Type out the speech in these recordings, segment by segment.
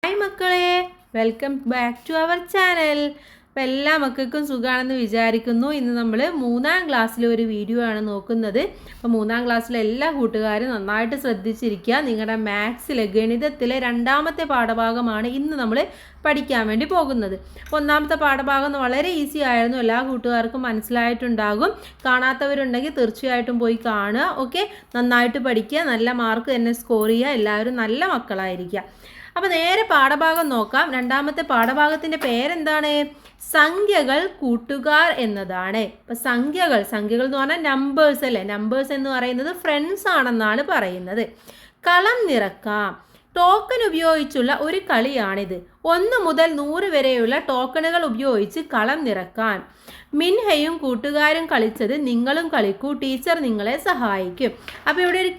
Hi മക്കളെ, welcome back to our channel. അപ്പോൾ എല്ലാ മക്കൾക്കും സുഖമാണെന്ന് വിചാരിക്കുന്നു. ഇന്ന് നമ്മൾ 3ാം ക്ലാസ്സിലെ ഒരു വീഡിയോ ആണ് നോക്കുന്നത്. അപ്പോൾ 3ാം ക്ലാസ്സിലെ എല്ലാ കൂട്ടുകാരും നന്നായിട്ട് ശ്രദ്ധിച്ചിരിക്കുക. നിങ്ങളുടെ മാത്സിലെ ഗണിതത്തിലെ 2ാമത്തെ പാഠഭാഗമാണ് ഇന്ന് നമ്മൾ പഠിക്കാൻ വേണ്ടി പോകുന്നത്. അപ്പോൾ 1ാമത്തെ പാഠഭാഗം വളരെ ഈസി ആയിരുന്നു, എല്ലാ കൂട്ടുകാർക്കും മനസ്സിലായിട്ടുണ്ടാകും. കാണാത്തവരുണ്ടെങ്കിൽ തീർച്ചയായിട്ടും പോയി കാണുക. ഓക്കെ, നന്നായിട്ട് പഠിക്കുക, നല്ല മാർക്ക് തന്നെ സ്കോർ ചെയ്യുക. എല്ലാവരും നല്ല മക്കളായിരിക്കുക. അപ്പോൾ നേരെ പാഠഭാഗം നോക്കാം. 2ാമത്തെ പാഠഭാഗത്തിൻ്റെ പേരെന്താണ്? സംഖ്യകൾ കൂട്ടുകാർ എന്നതാണ്. അപ്പോൾ സംഖ്യകൾ എന്ന് പറഞ്ഞാൽ നമ്പേഴ്സ് അല്ലേ. നമ്പേഴ്സ് എന്ന് പറയുന്നത് ഫ്രണ്ട്സ് ആണെന്നാണ് പറയുന്നത്. കളം നിറക്കാം. ടോക്കൺ ഉപയോഗിച്ചുള്ള ഒരു കളിയാണിത്. 1 മുതൽ 100 വരെയുള്ള ടോക്കണുകൾ ഉപയോഗിച്ച് കളം നിറക്കാൻ. മിൻഹയും കൂട്ടുകാരും കളിച്ചത് നിങ്ങളും കളിക്കൂ, ടീച്ചർ നിങ്ങളെ സഹായിക്കും. അപ്പോൾ ഇവിടെ ഒരു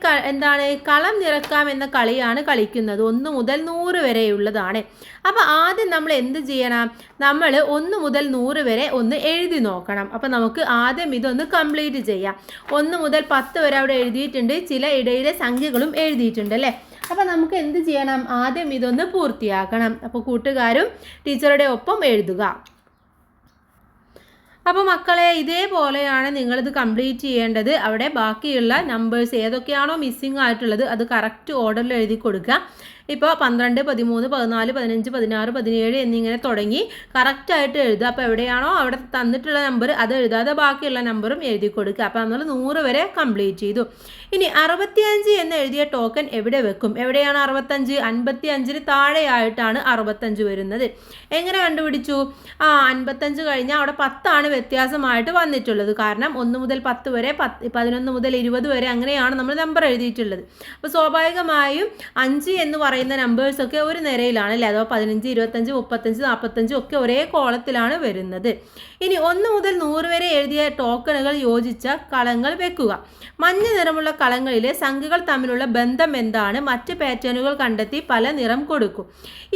കളം നിറക്കാം എന്ന കളിയാണ് കളിക്കുന്നത്. 1 മുതൽ 100 വരെയുള്ളതാണ്. അപ്പോൾ ആദ്യം നമ്മൾ എന്ത് ചെയ്യണം? നമ്മൾ 1 മുതൽ 100 വരെ ഒന്ന് എഴുതി നോക്കണം. അപ്പോൾ നമുക്ക് ആദ്യം ഇതൊന്ന് കംപ്ലീറ്റ് ചെയ്യാം. 1 മുതൽ 10 വരെ അവിടെ എഴുതിയിട്ടുണ്ട്, ചില ഇടയിലെ സംഖ്യകളും എഴുതിയിട്ടുണ്ട് അല്ലേ. അപ്പോൾ നമുക്ക് എന്ത് ചെയ്യണം? ആദ്യം ഇതൊന്ന് പൂർത്തിയാക്കണം. അപ്പോൾ കൂട്ടുകാരും ടീച്ചറുടെ ഒപ്പം എഴുതുക. അപ്പോൾ മക്കളെ, ഇതേപോലെയാണ് നിങ്ങളിത് കംപ്ലീറ്റ് ചെയ്യേണ്ടത്. അവിടെ ബാക്കിയുള്ള നമ്പേഴ്സ് ഏതൊക്കെയാണോ മിസ്സിങ് ആയിട്ടുള്ളത് അത് കറക്റ്റ് ഓർഡറിൽ എഴുതി കൊടുക്കുക. ഇപ്പോൾ 12, 13, 14, 15, 16, 17 എന്നിങ്ങനെ തുടങ്ങി കറക്റ്റായിട്ട് എഴുതുക. അപ്പോൾ എവിടെയാണോ അവിടെ തന്നിട്ടുള്ള നമ്പർ അത് എഴുതാതെ ബാക്കിയുള്ള നമ്പറും എഴുതി കൊടുക്കുക. അപ്പോൾ നമ്മൾ 100 വരെ കംപ്ലീറ്റ് ചെയ്തു. ഇനി 65 എന്ന് എഴുതിയ ടോക്കൺ എവിടെ വെക്കും? എവിടെയാണ് 65? 55-ന് താഴെയായിട്ടാണ് 65 വരുന്നത്. എങ്ങനെ കണ്ടുപിടിച്ചു? 55 കഴിഞ്ഞാൽ അവിടെ 10 വ്യത്യാസമായിട്ട് വന്നിട്ടുള്ളത്. കാരണം 1 മുതൽ 10 വരെ, 11 മുതൽ 20 വരെ അങ്ങനെയാണ് നമ്മൾ നമ്പർ എഴുതിയിട്ടുള്ളത്. അപ്പോൾ സ്വാഭാവികമായും 5 എന്ന് പറയുന്ന നമ്പേഴ്സൊക്കെ ഒരു നിരയിലാണ് അല്ലേ. അതോ 15, 25, 35, 45 ഒക്കെ ഒരേ കോളത്തിലാണ് വരുന്നത്. ഇനി 1 മുതൽ 100 വരെ എഴുതിയ ടോക്കണുകൾ യോജിച്ച കളങ്ങൾ വെക്കുക. മഞ്ഞ നിറമുള്ള കളങ്ങളിലെ സംഖ്യകൾ തമ്മിലുള്ള ബന്ധം എന്താണ്? മറ്റ് പാറ്റേണുകൾ കണ്ടെത്തി പല നിറം കൊടുക്കും.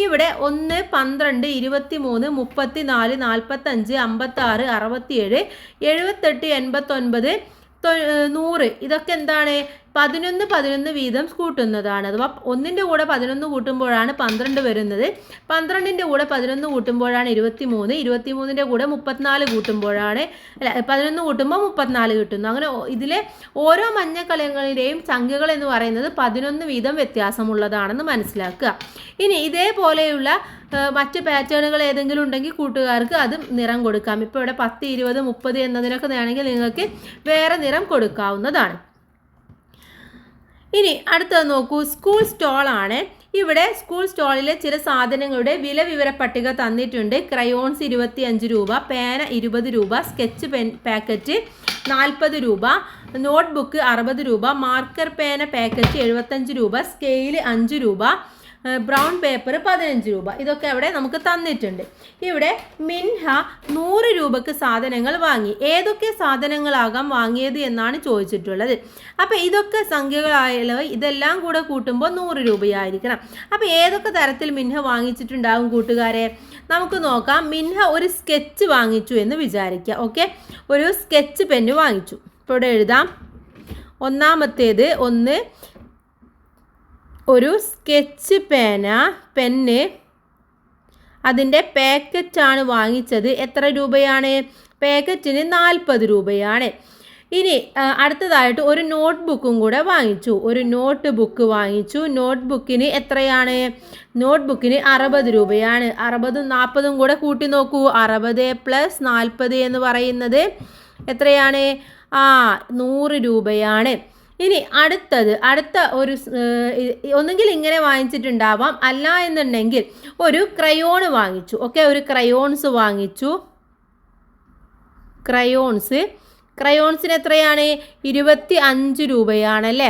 ഇവിടെ 1, 12, 23, 34, 45, 56, 67, 78, 89, 100 ഇതൊക്കെ എന്താണ്? 11 11 വീതം കൂട്ടുന്നതാണ്. അഥവാ 1ൻ്റെ കൂടെ 11 കൂട്ടുമ്പോഴാണ് 12 വരുന്നത്. 12ൻ്റെ കൂടെ 11 കൂട്ടുമ്പോഴാണ് 23. 23ൻ്റെ കൂടെ 34 കൂട്ടുമ്പോഴാണ് 11 കൂട്ടുമ്പോൾ 34 കിട്ടുന്നു. അങ്ങനെ ഇതിലെ ഓരോ മഞ്ഞ കളങ്ങളിലെയും സംഖ്യകൾ എന്ന് പറയുന്നത് 11 വീതം വ്യത്യാസമുള്ളതാണെന്ന് മനസ്സിലാക്കുക. ഇനി ഇതേപോലെയുള്ള മറ്റ് പാറ്റേണുകൾ ഏതെങ്കിലും ഉണ്ടെങ്കിൽ കൂട്ടുകാർക്ക് അത് നിറം കൊടുക്കാം. ഇപ്പോൾ ഇവിടെ 10, 20, 30 എന്നതിനൊക്കെ വേണമെങ്കിൽ നിങ്ങൾക്ക് വേറെ നിറം കൊടുക്കാവുന്നതാണ്. ഇനി അടുത്തത് നോക്കൂ, സ്കൂൾ സ്റ്റോൾ ആണ്. ഇവിടെ സ്കൂൾ സ്റ്റോളിലെ ചില സാധനങ്ങളുടെ വില വിവര പട്ടിക തന്നിട്ടുണ്ട്. ക്രയോൺസ് 25 രൂപ, പേന 20 രൂപ, സ്കെച്ച് പെൻ പാക്കറ്റ് 40 രൂപ, നോട്ട്ബുക്ക് 60 രൂപ, മാർക്കർ പേന പാക്കറ്റ് 75 രൂപ, സ്കെയിൽ 5 രൂപ, ബ്രൗൺ പേപ്പർ 15 രൂപ. ഇതൊക്കെ അവിടെ നമുക്ക് തന്നിട്ടുണ്ട്. ഇവിടെ മിൻഹ 100 രൂപക്ക് സാധനങ്ങൾ വാങ്ങി. ഏതൊക്കെ സാധനങ്ങളാകാം വാങ്ങിയത് എന്നാണ് ചോദിച്ചിട്ടുള്ളത്. അപ്പോൾ ഇതൊക്കെ സംഖ്യകളായാലും ഇതെല്ലാം കൂടെ കൂട്ടുമ്പോൾ 100 രൂപയായിരിക്കണം. അപ്പോൾ ഏതൊക്കെ തരത്തിൽ മിൻഹ വാങ്ങിച്ചിട്ടുണ്ടാകും കൂട്ടുകാരെ? നമുക്ക് നോക്കാം. മിൻഹ ഒരു സ്കെച്ച് വാങ്ങിച്ചു എന്ന് വിചാരിക്കുക. ഓക്കെ, ഒരു സ്കെച്ച് പെന്ന് വാങ്ങിച്ചു. ഇപ്പോൾ ഇവിടെ എഴുതാം. ഒന്നാമത്തേത് ഒരു സ്കെച്ച് പെന്ന് അതിൻ്റെ പാക്കറ്റാണ് വാങ്ങിച്ചത്. എത്ര രൂപയാണ്? പാക്കറ്റിന് 40 രൂപയാണ്. ഇനി അടുത്തതായിട്ട് ഒരു നോട്ട്ബുക്കും കൂടെ വാങ്ങിച്ചു. ഒരു നോട്ട് ബുക്ക് വാങ്ങിച്ചു. നോട്ട്ബുക്കിന് എത്രയാണ്? നോട്ട്ബുക്കിന് 60 രൂപയാണ്. 60ഉം 40ഉം കൂടെ കൂട്ടി നോക്കൂ. 60 + 40 എന്ന് പറയുന്നത് എത്രയാണ്? 100 രൂപയാണ്. ഇനി അടുത്ത ഒരു ഒന്നുകിൽ ഇങ്ങനെ വാങ്ങിച്ചിട്ടുണ്ടാവാം, അല്ല എന്നുണ്ടെങ്കിൽ ഒരു ക്രയോൺ വാങ്ങിച്ചു. ഓക്കെ, ഒരു ക്രയോൺസ് വാങ്ങിച്ചു. ക്രയോൺസിന് എത്രയാണ്? 25 രൂപയാണല്ലേ.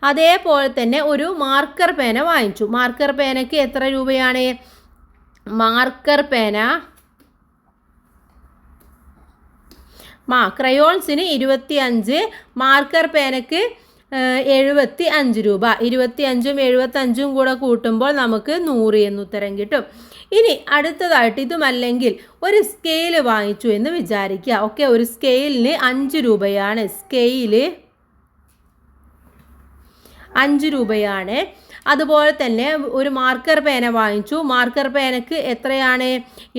അതേപോലെ തന്നെ ഒരു മാർക്കർ പേന വാങ്ങിച്ചു. മാർക്കർ പേനയ്ക്ക് എത്ര രൂപയാണ്? ക്രയോൺസിന് 25, മാർക്കർ പേനയ്ക്ക് 75 രൂപ. 25ഉം 75ഉം കൂടെ കൂട്ടുമ്പോൾ നമുക്ക് 100 എന്ന് ഉത്തരം കിട്ടും. ഇനി അടുത്തതായിട്ട് ഇതുമല്ലെങ്കിൽ ഒരു സ്കെയിൽ വാങ്ങിച്ചു എന്ന് വിചാരിക്കുക. ഓക്കെ, ഒരു സ്കെയിലിന് 5 രൂപയാണ്. 5 രൂപയാണ്. അതുപോലെ തന്നെ ഒരു മാർക്കർ പേന വാങ്ങിച്ചു. മാർക്കർ പേനക്ക് എത്രയാണ്?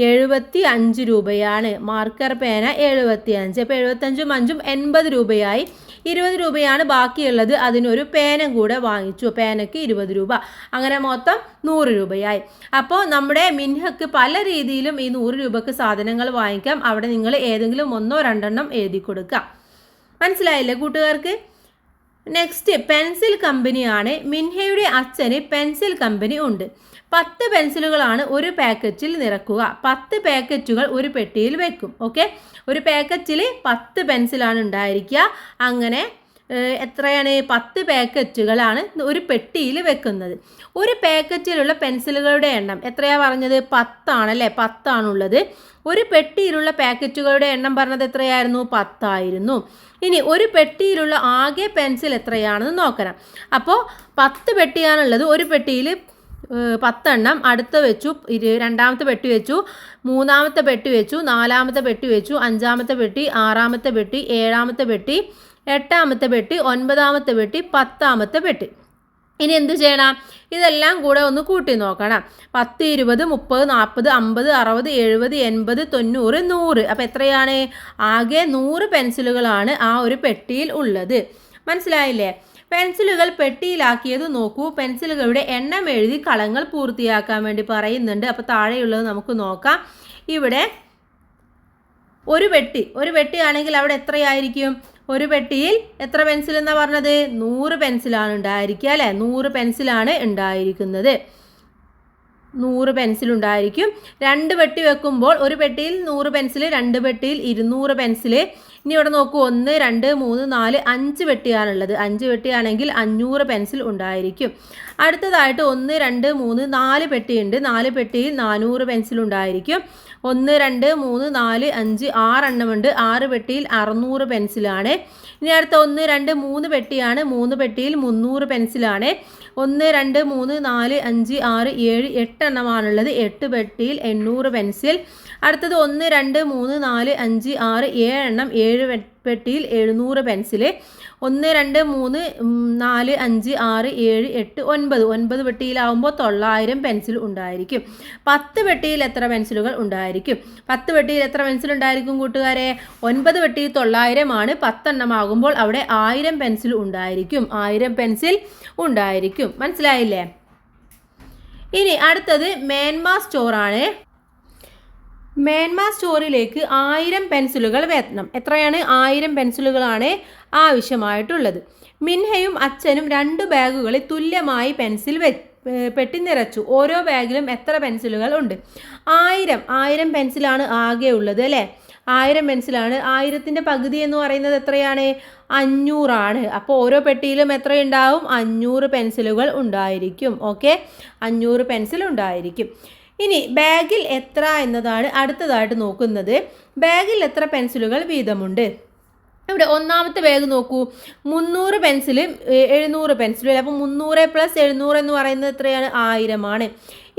75 രൂപയാണ്. മാർക്കർ പേന 75. അപ്പോൾ 75 5 80 രൂപയായി. 20 രൂപയാണ് ബാക്കിയുള്ളത്. അതിനൊരു പേന കൂടെ വാങ്ങിച്ചു. പേനയ്ക്ക് 20 രൂപ. അങ്ങനെ മൊത്തം 100 രൂപയായി. അപ്പോൾ നമ്മുടെ മിൻഹക്ക് പല രീതിയിലും ഈ 100 രൂപക്ക് സാധനങ്ങൾ വാങ്ങിക്കാം. അവിടെ നിങ്ങൾ ഏതെങ്കിലും ഒന്നോ രണ്ടെണ്ണം എഴുതി കൊടുക്കുക. മനസ്സിലായില്ലേ കൂട്ടുകാർക്ക്? നെക്സ്റ്റ് പെൻസിൽ കമ്പനിയാണ്. മിൻഹയുടെ അച്ഛന് പെൻസിൽ കമ്പനി ഉണ്ട്. 10 പെൻസിലുകളാണ് ഒരു പാക്കറ്റിൽ നിറക്കുക. 10 പാക്കറ്റുകൾ ഒരു പെട്ടിയിൽ വെക്കും. ഓക്കെ, ഒരു പാക്കറ്റിൽ 10 പെൻസിലാണ് ഉണ്ടായിരിക്കുക. അങ്ങനെ എത്രയാണ്? 10 പാക്കറ്റുകളാണ് ഒരു പെട്ടിയിൽ വെക്കുന്നത്. ഒരു പാക്കറ്റിലുള്ള പെൻസിലുകളുടെ എണ്ണം എത്രയാണ് പറഞ്ഞത്? 10 ആണല്ലേ? 10 ആണുള്ളത്. ഒരു പെട്ടിയിലുള്ള പാക്കറ്റുകളുടെ എണ്ണം പറഞ്ഞത് എത്രയായിരുന്നു? 10 ആയിരുന്നു. ഇനി ഒരു പെട്ടിയിലുള്ള ആകെ പെൻസിൽ എത്രയാണെന്ന് നോക്കണം. അപ്പോൾ 10 പെട്ടിയാണുള്ളത്. ഒരു പെട്ടിയിൽ 10 എണ്ണം അടുത്ത് വെച്ചു. രണ്ടാമത്തെ പെട്ടി വെച്ചു, മൂന്നാമത്തെ പെട്ടി വെച്ചു, നാലാമത്തെ പെട്ടി വെച്ചു, അഞ്ചാമത്തെ പെട്ടി, ആറാമത്തെ പെട്ടി, ഏഴാമത്തെ പെട്ടി, എട്ടാമത്തെ പെട്ടി, ഒൻപതാമത്തെ പെട്ടി, 10ാമത്തെ പെട്ടി. ഇനി എന്ത് ചെയ്യണം? ഇതെല്ലാം കൂടെ ഒന്ന് കൂട്ടി നോക്കണം. 10, 20, 30, 40, 50, 60, 70, 80, 90, 100. അപ്പോൾ എത്രയാണ്? ആകെ 100 പെൻസിലുകളാണ് ആ ഒരു പെട്ടിയിൽ ഉള്ളത്. മനസ്സിലായില്ലേ? പെൻസിലുകൾ പെട്ടിയിലാക്കിയത് നോക്കൂ. പെൻസിലുകളുടെ എണ്ണം എഴുതി കളങ്ങൾ പൂർത്തിയാക്കാൻ വേണ്ടി പറയുന്നുണ്ട്. അപ്പോൾ താഴെയുള്ളത് നമുക്ക് നോക്കാം. ഇവിടെ ഒരു പെട്ടി ആണെങ്കിൽ അവിടെ എത്രയായിരിക്കും? ഒരു പെട്ടിയിൽ എത്ര പെൻസിൽ എന്നാണ് പറഞ്ഞത്? 100 പെൻസിലാണ് ഉണ്ടായിരിക്കുക അല്ലേ? 100 പെൻസിലാണ് ഉണ്ടായിരിക്കുന്നത്. 100 പെൻസിൽ ഉണ്ടായിരിക്കും. 2 പെട്ടി വെക്കുമ്പോൾ ഒരു പെട്ടിയിൽ 100 പെൻസിൽ, 2 പെട്ടിയിൽ 200 പെൻസിൽ. ഇനി ഇവിടെ നോക്കൂ, 1, 2, 3, 4, 5 പെട്ടിയാണുള്ളത്. 5 പെട്ടിയാണെങ്കിൽ 500 പെൻസിൽ ഉണ്ടായിരിക്കും. അടുത്തതായിട്ട് 1, 2, 3, 4 പെട്ടിയുണ്ട്. 4 പെട്ടിയിൽ 400 പെൻസിൽ ഉണ്ടായിരിക്കും. 1, 2, 3, 4, 5, 6 എണ്ണമുണ്ട്. 6 പെട്ടിയിൽ 600 പെൻസിലാണ്. ഇനി അടുത്ത 1, 2, 3 പെട്ടിയാണ്. 3 പെട്ടിയിൽ 300 പെൻസിലാണ്. 1, 2, 3, 4, 5, 6, 7, 8 എണ്ണമാണുള്ളത്. 8 പെട്ടിയിൽ 800 പെൻസിൽ. അടുത്തത് 1, 2, 3, 4, 5, 6, 7 എണ്ണം. 7 പെട്ടിയിൽ 700 പെൻസിൽ. 1, 2, 3, 4, 5, 6, 7, 8, 9 പെട്ടിയിലാവുമ്പോൾ 900 പെൻസിൽ ഉണ്ടായിരിക്കും. 10 പെട്ടിയിൽ എത്ര പെൻസിലുകൾ ഉണ്ടായിരിക്കും? 10 പെട്ടിയിൽ എത്ര പെൻസിൽ ഉണ്ടായിരിക്കും കൂട്ടുകാരെ? 9 പെട്ടിയിൽ 900 ആണ്. 10 എണ്ണമാകുമ്പോൾ അവിടെ 1000 പെൻസിൽ ഉണ്ടായിരിക്കും. 1000 പെൻസിൽ ഉണ്ടായിരിക്കും. മനസ്സിലായില്ലേ? ഇനി അടുത്തത് മേന്മ സ്റ്റോറാണ്. മേന്മ സ്റ്റോറിലേക്ക് 1000 പെൻസിലുകൾ വേണം. എത്രയാണ്? 1000 പെൻസിലുകളാണ് ആവശ്യമായിട്ടുള്ളത്. മിൻഹയും അച്ഛനും 2 ബാഗുകളിൽ തുല്യമായി പെൻസിൽ പെട്ടി നിറച്ചു. ഓരോ ബാഗിലും എത്ര പെൻസിലുകൾ ഉണ്ട്? 1000 പെൻസിലാണ് ആകെ ഉള്ളത് അല്ലേ? 1000 പെൻസിലാണ്. 1000ൻ്റെ പകുതി എന്ന് പറയുന്നത് എത്രയാണ്? 500 ആണ്. അപ്പോൾ ഓരോ പെട്ടിയിലും എത്രയുണ്ടാവും? 500 പെൻസിലുകൾ ഉണ്ടായിരിക്കും. ഓക്കെ, 500 പെൻസിൽ ഉണ്ടായിരിക്കും. ഇനി ബാഗിൽ എത്ര എന്നതാണ് അടുത്തതായിട്ട് നോക്കുന്നത്. ബാഗിൽ എത്ര പെൻസിലുകൾ വീതമുണ്ട്? ഇവിടെ ഒന്നാമത്തെ ബാഗ് നോക്കൂ, 300 പെൻസിലും 700 പെൻസിലും. അപ്പോൾ 300 + 700 എന്ന് പറയുന്നത് എത്രയാണ്? 1000 ആണ്.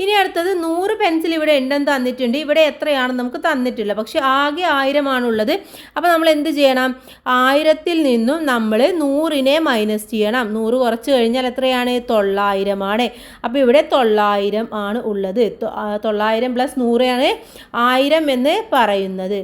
ഇനി അടുത്തത് 100 പെൻസിൽ ഇവിടെ ഉണ്ടെന്ന് തന്നിട്ടുണ്ട്. ഇവിടെ എത്രയാണെന്ന് നമുക്ക് തന്നിട്ടില്ല, പക്ഷെ ആകെ 1000 ആണുള്ളത്. അപ്പോൾ നമ്മൾ എന്ത് ചെയ്യണം? 1000ൽ നിന്നും നമ്മൾ 100നെ മൈനസ് ചെയ്യണം. 100 കുറച്ച് കഴിഞ്ഞാൽ എത്രയാണ്? 900 ആണ്. അപ്പോൾ ഇവിടെ 900 ആണ് ഉള്ളത്. 900 + 100 ആണ് 1000 എന്ന് പറയുന്നത്.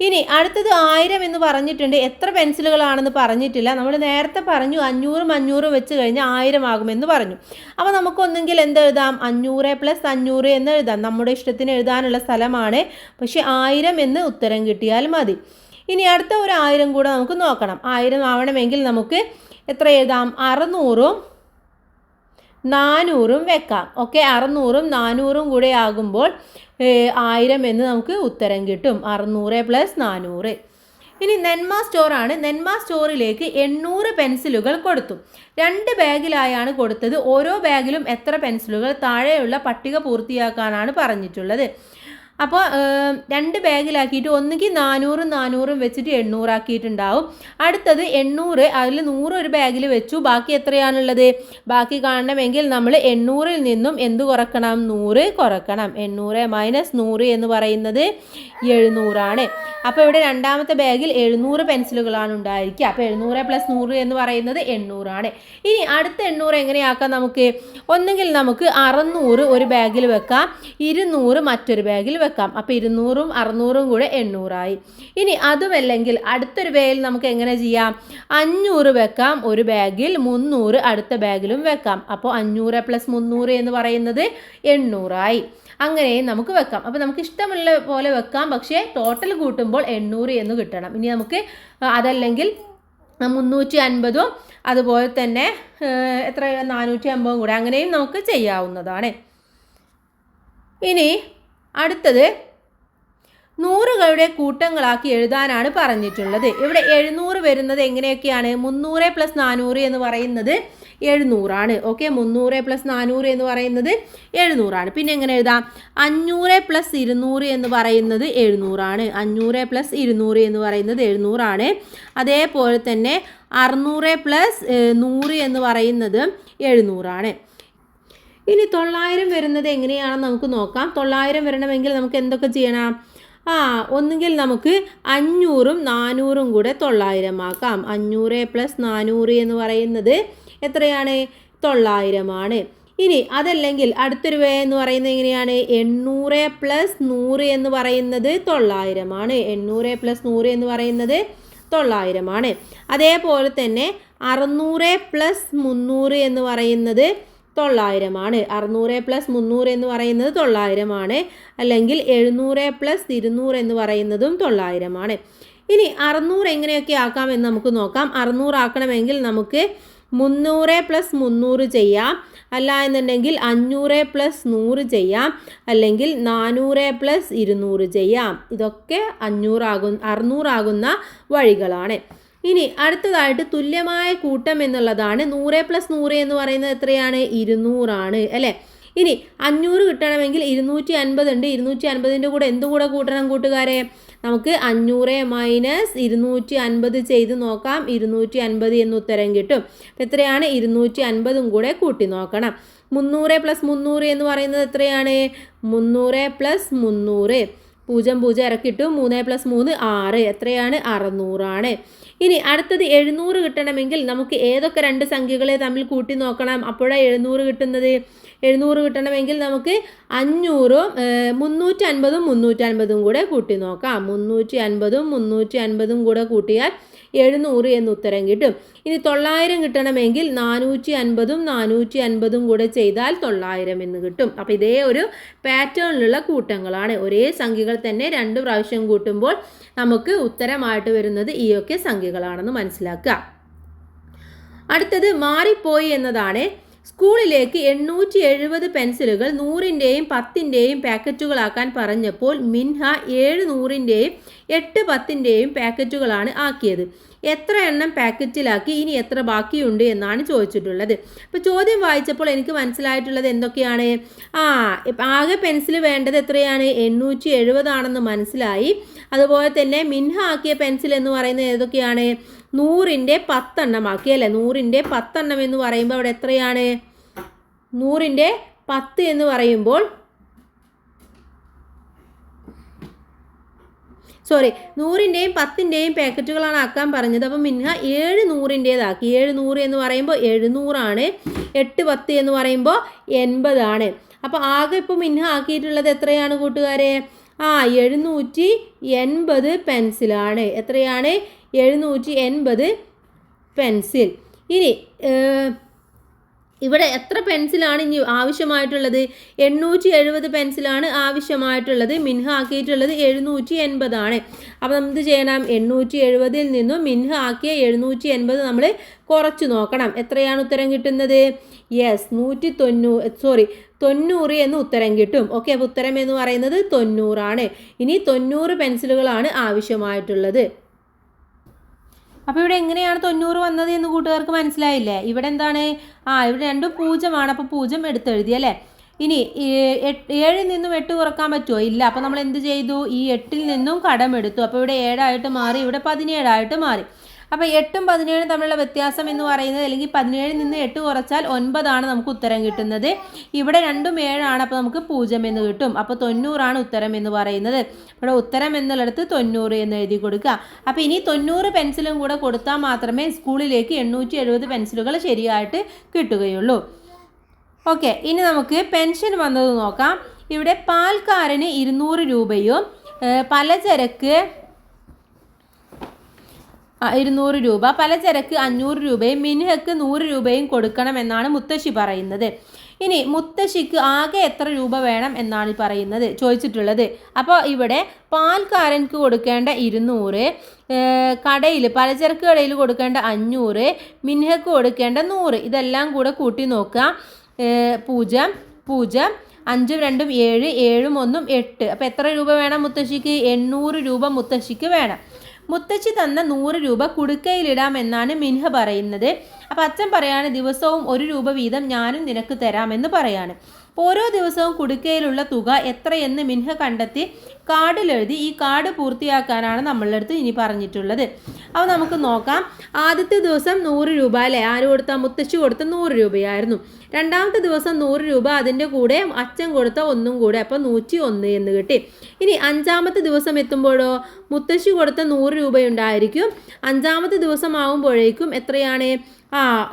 ഇനി അടുത്തത് 1000 എന്ന് പറഞ്ഞിട്ടുണ്ട്. എത്ര പെൻസിലുകളാണെന്ന് പറഞ്ഞിട്ടില്ല. നമ്മൾ നേരത്തെ പറഞ്ഞു 500 500 വെച്ച് കഴിഞ്ഞാൽ 1000 ആകുമെന്ന് പറഞ്ഞു. അപ്പോൾ നമുക്കൊന്നെങ്കിൽ എന്തെഴുതാം? 500 + 500 എന്ന് എഴുതാം. നമ്മുടെ ഇഷ്ടത്തിന് എഴുതാനുള്ള സ്ഥലമാണ്. പക്ഷേ 1000 എന്ന് ഉത്തരം കിട്ടിയാൽ മതി. ഇനി അടുത്ത ഒരു 1000 കൂടെ നമുക്ക് നോക്കണം. 1000 ആവണമെങ്കിൽ നമുക്ക് എത്ര എഴുതാം? 600ഉം 400ഉം വെക്കാം. ഓക്കെ, 600ഉം 400ഉം കൂടെ ആകുമ്പോൾ 1000 എന്ന് നമുക്ക് ഉത്തരം കിട്ടും. 600 + 400. ഇനി നെന്മ സ്റ്റോറാണ്. നെന്മ സ്റ്റോറിലേക്ക് 800 പെൻസിലുകൾ കൊടുത്തു. 2 ബാഗിലായാണ് കൊടുത്തത്. ഓരോ ബാഗിലും എത്ര പെൻസിലുകൾ? താഴെയുള്ള പട്ടിക പൂർത്തിയാക്കാനാണ് പറഞ്ഞിട്ടുള്ളത്. അപ്പോൾ 2 ബാഗിലാക്കിയിട്ട് ഒന്നുകിൽ 400 വെച്ചിട്ട് 800 ആക്കിയിട്ടുണ്ടാവും. അടുത്തത് 800, അതിൽ 100 ഒരു ബാഗിൽ വെച്ചു. ബാക്കി എത്രയാണുള്ളത്? ബാക്കി കാണണമെങ്കിൽ നമ്മൾ 800-ൽ നിന്നും എന്ത് കുറക്കണം? 100 കുറക്കണം. 800 മൈനസ് 100 എന്ന് പറയുന്നത് 700 ആണ്. അപ്പോൾ ഇവിടെ രണ്ടാമത്തെ ബാഗിൽ 700 പെൻസിലുകളാണ് ഉണ്ടായിരിക്കുക. അപ്പോൾ 700 + 100 എന്ന് പറയുന്നത് 800 ആണ്. ഇനി അടുത്ത 800 എങ്ങനെയാക്കാം? നമുക്ക് ഒന്നുകിൽ നമുക്ക് 600 ഒരു ബാഗിൽ വെക്കാം, 200 മറ്റൊരു ബാഗിൽ വെക്കാം. അപ്പോൾ 200-ഉം 600-ഉം കൂടെ 800 ആയി. ഇനി അതുമല്ലെങ്കിൽ അടുത്തൊരു വേയിൽ നമുക്ക് എങ്ങനെ ചെയ്യാം? 500 വെക്കാം ഒരു ബാഗിൽ, 300 അടുത്ത ബാഗിലും വെക്കാം. അപ്പോൾ 500 + 300 എന്ന് പറയുന്നത് 800 ആയി. അങ്ങനെയും നമുക്ക് വെക്കാം. അപ്പോൾ നമുക്ക് ഇഷ്ടമുള്ള പോലെ വെക്കാം, പക്ഷേ ടോട്ടൽ കൂട്ടുമ്പോൾ 800 എന്ന് കിട്ടണം. ഇനി നമുക്ക് അതല്ലെങ്കിൽ 350-ഉം അതുപോലെ തന്നെ എത്ര 450-ഉം കൂടെ അങ്ങനെയും നമുക്ക് ചെയ്യാവുന്നതാണ്. ഇനി അടുത്തത് 100കളുടെ കൂട്ടങ്ങളാക്കി എഴുതാനാണ് പറഞ്ഞിട്ടുള്ളത്. ഇവിടെ 700 വരുന്നത് എങ്ങനെയൊക്കെയാണ്? 300 + 400 എന്ന് പറയുന്നത് 700 ആണ്. ഓക്കെ, 300 + 400 എന്ന് പറയുന്നത് 700 ആണ്. പിന്നെ എങ്ങനെ എഴുതാം? 500 + 200 എന്ന് പറയുന്നത് 700 ആണ്. 500 + 200 എന്ന് പറയുന്നത് 700 ആണ്. അതേപോലെ തന്നെ 600 + 100 എന്ന് പറയുന്നത് 700 ആണ്. ഇനി 900 വരുന്നത് എങ്ങനെയാണെന്ന് നമുക്ക് നോക്കാം. 900 വരണമെങ്കിൽ നമുക്ക് എന്തൊക്കെ ചെയ്യണം? ഒന്നുകിൽ നമുക്ക് 500-ഉം 400-ഉം കൂടെ 900 ആക്കാം. 500 + 400 എന്ന് പറയുന്നത് എത്രയാണ്? 900 ആണ്. ഇനി അതല്ലെങ്കിൽ അടുത്തൊരു വേ എന്ന് പറയുന്നത് എങ്ങനെയാണ്? 800 + 100 എന്ന് പറയുന്നത് 900 ആണ്. 800 + 100 എന്ന് പറയുന്നത് 900 ആണ്. അതേപോലെ തന്നെ 600 + 300 എന്ന് പറയുന്നത് 900 ആണ്. 600 + 300 എന്ന് പറയുന്നത് 900 ആണ്. അല്ലെങ്കിൽ 700 + 200 എന്ന് പറയുന്നതും 900 ആണ്. ഇനി 600 എങ്ങനെയൊക്കെ ആക്കാമെന്ന് നമുക്ക് നോക്കാം. 600 ആക്കണമെങ്കിൽ നമുക്ക് 300 + 300 ചെയ്യാം, അല്ല എന്നുണ്ടെങ്കിൽ 500 + 100 ചെയ്യാം, അല്ലെങ്കിൽ 400 + 200 ചെയ്യാം. ഇതൊക്കെ 600 ആകുന്ന വഴികളാണ്. ഇനി അടുത്തതായിട്ട് തുല്യമായ കൂട്ടം എന്നുള്ളതാണ്. 100 + 100 എന്ന് പറയുന്നത് എത്രയാണ്? 200 ആണ് അല്ലേ? ഇനി 500 കിട്ടണമെങ്കിൽ 250 ഉണ്ട്. 250-ൻ്റെ കൂടെ എന്ത് കൂടെ കൂട്ടണം കൂട്ടുകാരെ? നമുക്ക് 500 - 250 ചെയ്ത് നോക്കാം. 250 എന്ന് ഉത്തരം കിട്ടും. അപ്പോൾ എത്രയാണ്? 250-ഉം കൂടെ കൂട്ടി നോക്കണം. 300 + 300 എന്ന് പറയുന്നത് എത്രയാണ്? 300 + 300. 0 ഇറക്കിട്ടു. 3 + 3 6. എത്രയാണ്? 600 ആണ്. ഇനി അടുത്തത് 700 കിട്ടണമെങ്കിൽ നമുക്ക് ഏതൊക്കെ രണ്ട് സംഖ്യകളെ തമ്മിൽ കൂട്ടി നോക്കണം? അപ്പോഴാണ് 700 കിട്ടുന്നത്. 700 കിട്ടണമെങ്കിൽ നമുക്ക് 500-ഉം 350-ഉം 350-ഉം കൂടെ കൂട്ടി നോക്കാം. 350-ഉം 350-ഉം കൂടെ കൂട്ടിയാൽ 700 എന്ന് ഉത്തരം കിട്ടും. ഇനി 900 കിട്ടണമെങ്കിൽ 450-ഉം 450-ഉം കൂടെ ചെയ്താൽ 900 എന്ന് കിട്ടും. അപ്പോൾ ഇതേ ഒരു പാറ്റേണിലുള്ള കൂട്ടങ്ങളാണ്. ഒരേ സംഖ്യകൾ തന്നെ 2 പ്രാവശ്യം കൂട്ടുമ്പോൾ നമുക്ക് ഉത്തരമായിട്ട് വരുന്നത് ഈ ഒക്കെ സംഖ്യകളാണെന്ന് മനസ്സിലാക്കുക. അടുത്തത് മാറിപ്പോയി എന്നതാണ്. സ്കൂളിലേക്ക് 870 പെൻസിലുകൾ 100-ൻ്റെയും 10-ൻ്റെയും പാക്കറ്റുകളാക്കാൻ പറഞ്ഞപ്പോൾ മിൻഹ 7 100-ൻ്റെയും 8 10-ൻ്റെയും പാക്കറ്റുകളാണ് ആക്കിയത്. എത്ര എണ്ണം പാക്കറ്റിലാക്കി? ഇനി എത്ര ബാക്കിയുണ്ട് എന്നാണ് ചോദിച്ചിട്ടുള്ളത്. അപ്പോൾ ചോദ്യം വായിച്ചപ്പോൾ എനിക്ക് മനസ്സിലായിട്ടുള്ളത് എന്തൊക്കെയാണ്? ആകെ പെൻസിൽ വേണ്ടത് എത്രയാണ്? 870 ആണെന്ന് മനസ്സിലായി. അതുപോലെ തന്നെ മിൻഹ ആക്കിയ പെൻസിൽ എന്ന് പറയുന്നത് ഏതൊക്കെയാണ്? 100-ൻ്റെ 10 എണ്ണം ആക്കി അല്ലേ? 100-ൻ്റെ 10 എണ്ണം എന്ന് പറയുമ്പോൾ അവിടെ എത്രയാണ്? 100-ൻ്റെ 10 എന്ന് പറയുമ്പോൾ 100-ൻ്റെയും 10-ൻ്റെയും പാക്കറ്റുകളാണ് ആക്കാൻ പറഞ്ഞത്. അപ്പോൾ മിൻഹ 7 100-ൻ്റേതാക്കി. 7 100 എന്ന് പറയുമ്പോൾ 700 ആണ്. 8 10 എന്ന് പറയുമ്പോൾ 80 ആണ്. അപ്പോൾ ആകെ ഇപ്പോൾ മിൻഹ ആക്കിയിട്ടുള്ളത് എത്രയാണ് കൂട്ടുകാരെ? 780 പെൻസിലാണ്. എത്രയാണ്? 780 പെൻസിൽ. ഇനി ഇവിടെ എത്ര പെൻസിലാണ് ഇനി ആവശ്യമായിട്ടുള്ളത്? 870 പെൻസിലാണ് ആവശ്യമായിട്ടുള്ളത്. മിൻഹ ആക്കിയിട്ടുള്ളത് 780 ആണ്. അപ്പോൾ നമുക്ക് ചെയ്യണം, 870-ൽ നിന്നും മിൻഹ ആക്കിയ 780 നമ്മൾ കുറച്ച് നോക്കണം. എത്രയാണ് ഉത്തരം കിട്ടുന്നത്? യെസ്, 90 എന്ന് ഉത്തരം കിട്ടും. ഓക്കെ, അപ്പോൾ ഉത്തരം എന്ന് പറയുന്നത് 90 ആണ്. ഇനി 90 പെൻസിലുകളാണ് ആവശ്യമായിട്ടുള്ളത്. അപ്പോൾ ഇവിടെ എങ്ങനെയാണ് 90 വന്നത് എന്ന് കൂട്ടുകാർക്ക് മനസ്സിലായില്ലേ? ഇവിടെ എന്താണ്? ഇവിടെ രണ്ടും 0 ആണ്. അപ്പോൾ 0 എടുത്തെഴുതി അല്ലേ? ഇനി 7ൽ നിന്നും 8 കുറക്കാൻ പറ്റുമോ? ഇല്ല. അപ്പോൾ നമ്മൾ എന്ത് ചെയ്തു? ഈ 8ൽ നിന്നും കടമെടുത്തു. അപ്പോൾ ഇവിടെ 7 മാറി, ഇവിടെ 17 മാറി. അപ്പോൾ 8ഉം 17ഉം തമ്മിലുള്ള വ്യത്യാസം എന്ന് പറയുന്നത്, അല്ലെങ്കിൽ 17ൽ നിന്ന് 8 കുറച്ചാൽ 9 നമുക്ക് ഉത്തരം കിട്ടുന്നത്. ഇവിടെ 2ഉം 7 അപ്പോൾ നമുക്ക് 0 എന്ന് കിട്ടും. അപ്പോൾ 90 ഉത്തരം എന്ന് പറയുന്നത്. ഇവിടെ ഉത്തരം എന്നുള്ളിടത്ത് 90 എന്ന് എഴുതി കൊടുക്കുക. അപ്പോൾ ഇനി 90 പെൻസിലും കൂടെ കൊടുത്താൽ മാത്രമേ സ്കൂളിലേക്ക് 870 പെൻസിലുകൾ ശരിയായിട്ട് കിട്ടുകയുള്ളൂ. ഓക്കെ, ഇനി നമുക്ക് പെൻഷൻ വന്നത് നോക്കാം. ഇവിടെ പാൽക്കാരന് 200 രൂപയും പലചരക്ക് 200 രൂപ, പലചരക്ക് 500 രൂപയും മിൻഹയ്ക്ക് 100 രൂപയും കൊടുക്കണമെന്നാണ് മുത്തശ്ശി പറയുന്നത്. ഇനി മുത്തശ്ശിക്ക് ആകെ എത്ര രൂപ വേണം എന്നാണ് പറയുന്നത് ചോദിച്ചിട്ടുള്ളത്. അപ്പോൾ ഇവിടെ പാൽക്കാരൻക്ക് കൊടുക്കേണ്ട 200, കടയിൽ പലചരക്ക് കടയിൽ കൊടുക്കേണ്ട 500, മിൻഹയ്ക്ക് കൊടുക്കേണ്ട 100, ഇതെല്ലാം കൂടെ കൂട്ടി നോക്കുക. 0 0 5 2 7 7 1 8. അപ്പോൾ എത്ര രൂപ വേണം മുത്തശ്ശിക്ക്? 800 രൂപ മുത്തശ്ശിക്ക് വേണം. മുത്തശ്ശി തന്ന 100 രൂപ കുടുക്കയിലിടാം എന്നാണ് മിൻഹ പറയുന്നത്. അപ്പോൾ അച്ഛൻ പറയാണ്, ദിവസവും 1 രൂപ വീതം ഞാനും നിനക്ക് തരാമെന്ന് പറയാണ്. ഓരോ ദിവസവും കുടുക്കയിലുള്ള തുക എത്രയെന്ന് മിൻഹ കണ്ടെത്തി കാർഡിലെഴുതി. ഈ കാർഡ് പൂർത്തിയാക്കാനാണ് നമ്മളുടെ അടുത്ത് ഇനി പറഞ്ഞിട്ടുള്ളത്. അപ്പോൾ നമുക്ക് നോക്കാം. ആദ്യത്തെ ദിവസം 100 രൂപ അല്ലേ? ആര് കൊടുത്ത? മുത്തശ്ശി കൊടുത്ത 100 രൂപയായിരുന്നു. രണ്ടാമത്തെ ദിവസം 100 രൂപ, അതിൻ്റെ കൂടെ അച്ഛൻ കൊടുത്ത 1 കൂടെ, അപ്പോൾ 101 എന്ന് കിട്ടി. ഇനി 5ാമത്തെ ദിവസം എത്തുമ്പോഴോ മുത്തശ്ശി കൊടുത്ത 100 രൂപയുണ്ടായിരിക്കും. 5ാമത്തെ ദിവസം ആകുമ്പോഴേക്കും എത്രയാണ്?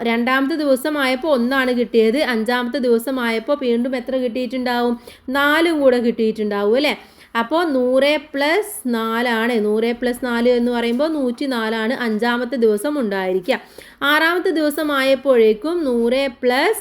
രണ്ടാമത്തെ ദിവസമായപ്പോൾ 1 കിട്ടിയത്. 5ാമത്തെ ദിവസമായപ്പോൾ വീണ്ടും എത്ര കിട്ടിയിട്ടുണ്ടാവും? 4 കൂടെ കിട്ടിയിട്ടുണ്ടാവും അല്ലേ? അപ്പോൾ 100 + 4 100 + 4 എന്ന് പറയുമ്പോൾ 104 5ാമത്തെ ദിവസം ഉണ്ടായിരിക്കുക. 6ാമത്തെ ദിവസമായപ്പോഴേക്കും 100 +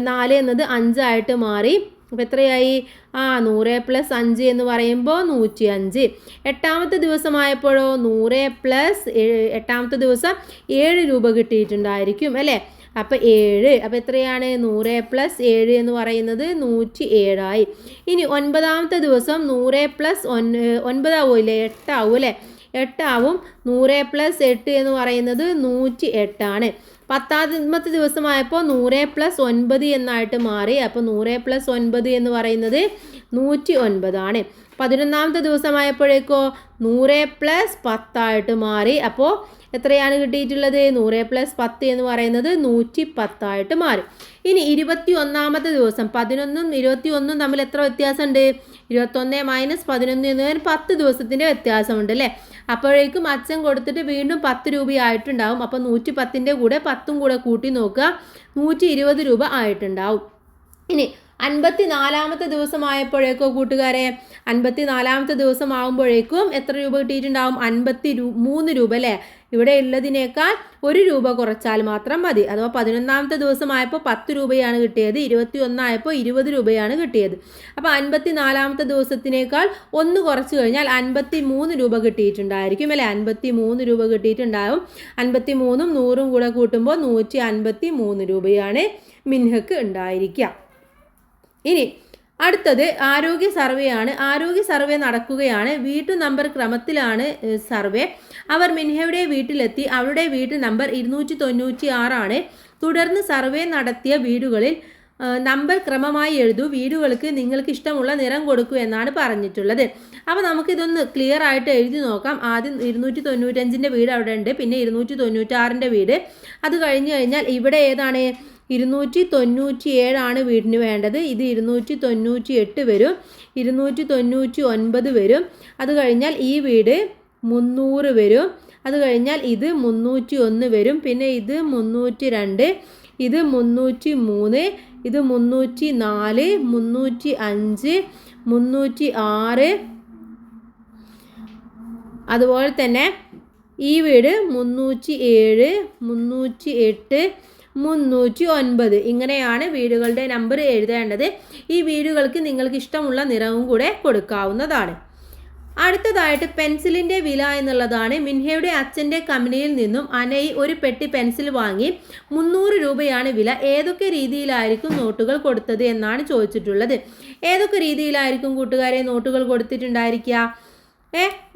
4 എന്നത് 5 മാറി. അപ്പോൾ എത്രയായി? 100 + 5 എന്ന് പറയുമ്പോൾ 105. 8ാമത്തെ ദിവസമായപ്പോഴോ 100 + 8ാമത്തെ ദിവസം 7 രൂപ കിട്ടിയിട്ടുണ്ടായിരിക്കും അല്ലേ? അപ്പോൾ 7. അപ്പോൾ എത്രയാണ്? 100 + 7 എന്ന് പറയുന്നത് 107 ആയി. ഇനി 9ാമത്തെ ദിവസം 100 + 9 ആവില്ലേ? 8 ആവും അല്ലേ? 8 ആവും. 100 + 8 എന്ന് പറയുന്നത് 108. 10ാമത്തെ ദിവസമായപ്പോൾ 100 + 9 എന്നായിട്ട് മാറി. അപ്പോൾ 100 + 9 എന്ന് പറയുന്നത് 109. 11ാമത്തെ ദിവസമായപ്പോഴേക്കോ 100 + 10 മാറി. അപ്പോൾ എത്രയാണ് കിട്ടിയിട്ടുള്ളത്? 100 + 10 എന്ന് പറയുന്നത് 110 മാറി. ഇനി 21ാമത്തെ ദിവസം 11ഉം 21ഉം തമ്മിൽ എത്ര വ്യത്യാസമുണ്ട്? 21 - 11 എന്ന് പറഞ്ഞാൽ 10 ദിവസത്തിൻ്റെ വ്യത്യാസമുണ്ട് അല്ലേ? അപ്പോഴേക്കും അച്ഛൻ കൊടുത്തിട്ട് വീണ്ടും 10 രൂപയായിട്ടുണ്ടാവും. അപ്പോൾ 110ൻ്റെ കൂടെ 10ഉം കൂടെ കൂട്ടി നോക്കുക, 120 രൂപ ആയിട്ടുണ്ടാവും. ഇനി 54ാമത്തെ ദിവസമായപ്പോഴേക്കോ കൂട്ടുകാരെ, 54ാമത്തെ ദിവസം ആകുമ്പോഴേക്കും എത്ര രൂപ കിട്ടിയിട്ടുണ്ടാവും? 53 രൂപ അല്ലേ? ഇവിടെ ഉള്ളതിനേക്കാൾ 1 രൂപ കുറച്ചാൽ മാത്രം മതി. അഥവാ 11ാമത്തെ ദിവസമായപ്പോൾ 10 രൂപയാണ് കിട്ടിയത്. 21 ആയപ്പോൾ 20 രൂപയാണ് കിട്ടിയത്. അപ്പോൾ 54ാമത്തെ ദിവസത്തിനേക്കാൾ 1 കുറച്ച് കഴിഞ്ഞാൽ 53 രൂപ കിട്ടിയിട്ടുണ്ടായിരിക്കും അല്ലേ? 53 രൂപ കിട്ടിയിട്ടുണ്ടാവും. 53ഉം 100ഉം കൂടെ കൂട്ടുമ്പോൾ 153 രൂപയാണ് മിൻഹക്ക് ഉണ്ടായിരിക്കുക. ഇനി അടുത്തത് ആരോഗ്യ സർവേ ആണ്. ആരോഗ്യ സർവേ നടക്കുകയാണ്. വീട്ടു നമ്പർ ക്രമത്തിലാണ് സർവേ. അവർ മിൻഹയുടെ വീട്ടിലെത്തി. അവരുടെ വീട്ടു നമ്പർ 296. തുടർന്ന് സർവേ നടത്തിയ വീടുകളിൽ നമ്പർ ക്രമമായി എഴുതൂ. വീടുകൾക്ക് നിങ്ങൾക്ക് ഇഷ്ടമുള്ള നിറം കൊടുക്കൂ എന്നാണ് പറഞ്ഞിട്ടുള്ളത്. അപ്പോൾ നമുക്കിതൊന്ന് ക്ലിയർ ആയിട്ട് എഴുതി നോക്കാം. ആദ്യം 295ൻ്റെ വീട് അവിടെ ഉണ്ട്, പിന്നെ 296ൻ്റെ വീട്. അത് കഴിഞ്ഞ് കഴിഞ്ഞാൽ ഇവിടെ ഏതാണ്? 297 വീടിന് വേണ്ടത്. ഇത് 298 വരും, 299 വരും. അത് കഴിഞ്ഞാൽ ഈ വീട് 300 വരും. അത് കഴിഞ്ഞാൽ ഇത് 301 വരും. പിന്നെ ഇത് 302, ഇത് 303, ഇത് 304, 305, 306. അതുപോലെ തന്നെ ഈ വീട് 307, 308, 309. ഇങ്ങനെയാണ് വീടുകളുടെ നമ്പർ എഴുതേണ്ടത്. ഈ വീടുകൾക്ക് നിങ്ങൾക്ക് ഇഷ്ടമുള്ള നിറവും കൂടെ കൊടുക്കാവുന്നതാണ്. അടുത്തതായിട്ട് പെൻസിലിൻ്റെ വില എന്നുള്ളതാണ്. മിൻഹയുടെ അച്ഛൻ്റെ കമ്പനിയിൽ നിന്നും അനൈ ഒരു പെട്ടി പെൻസിൽ വാങ്ങി. 300 രൂപയാണ് വില. ഏതൊക്കെ രീതിയിലായിരിക്കും നോട്ടുകൾ കൊടുത്തത് എന്നാണ് ചോദിച്ചിട്ടുള്ളത്. ഏതൊക്കെ രീതിയിലായിരിക്കും കൂട്ടുകാരെ നോട്ടുകൾ കൊടുത്തിട്ടുണ്ടായിരിക്കുക?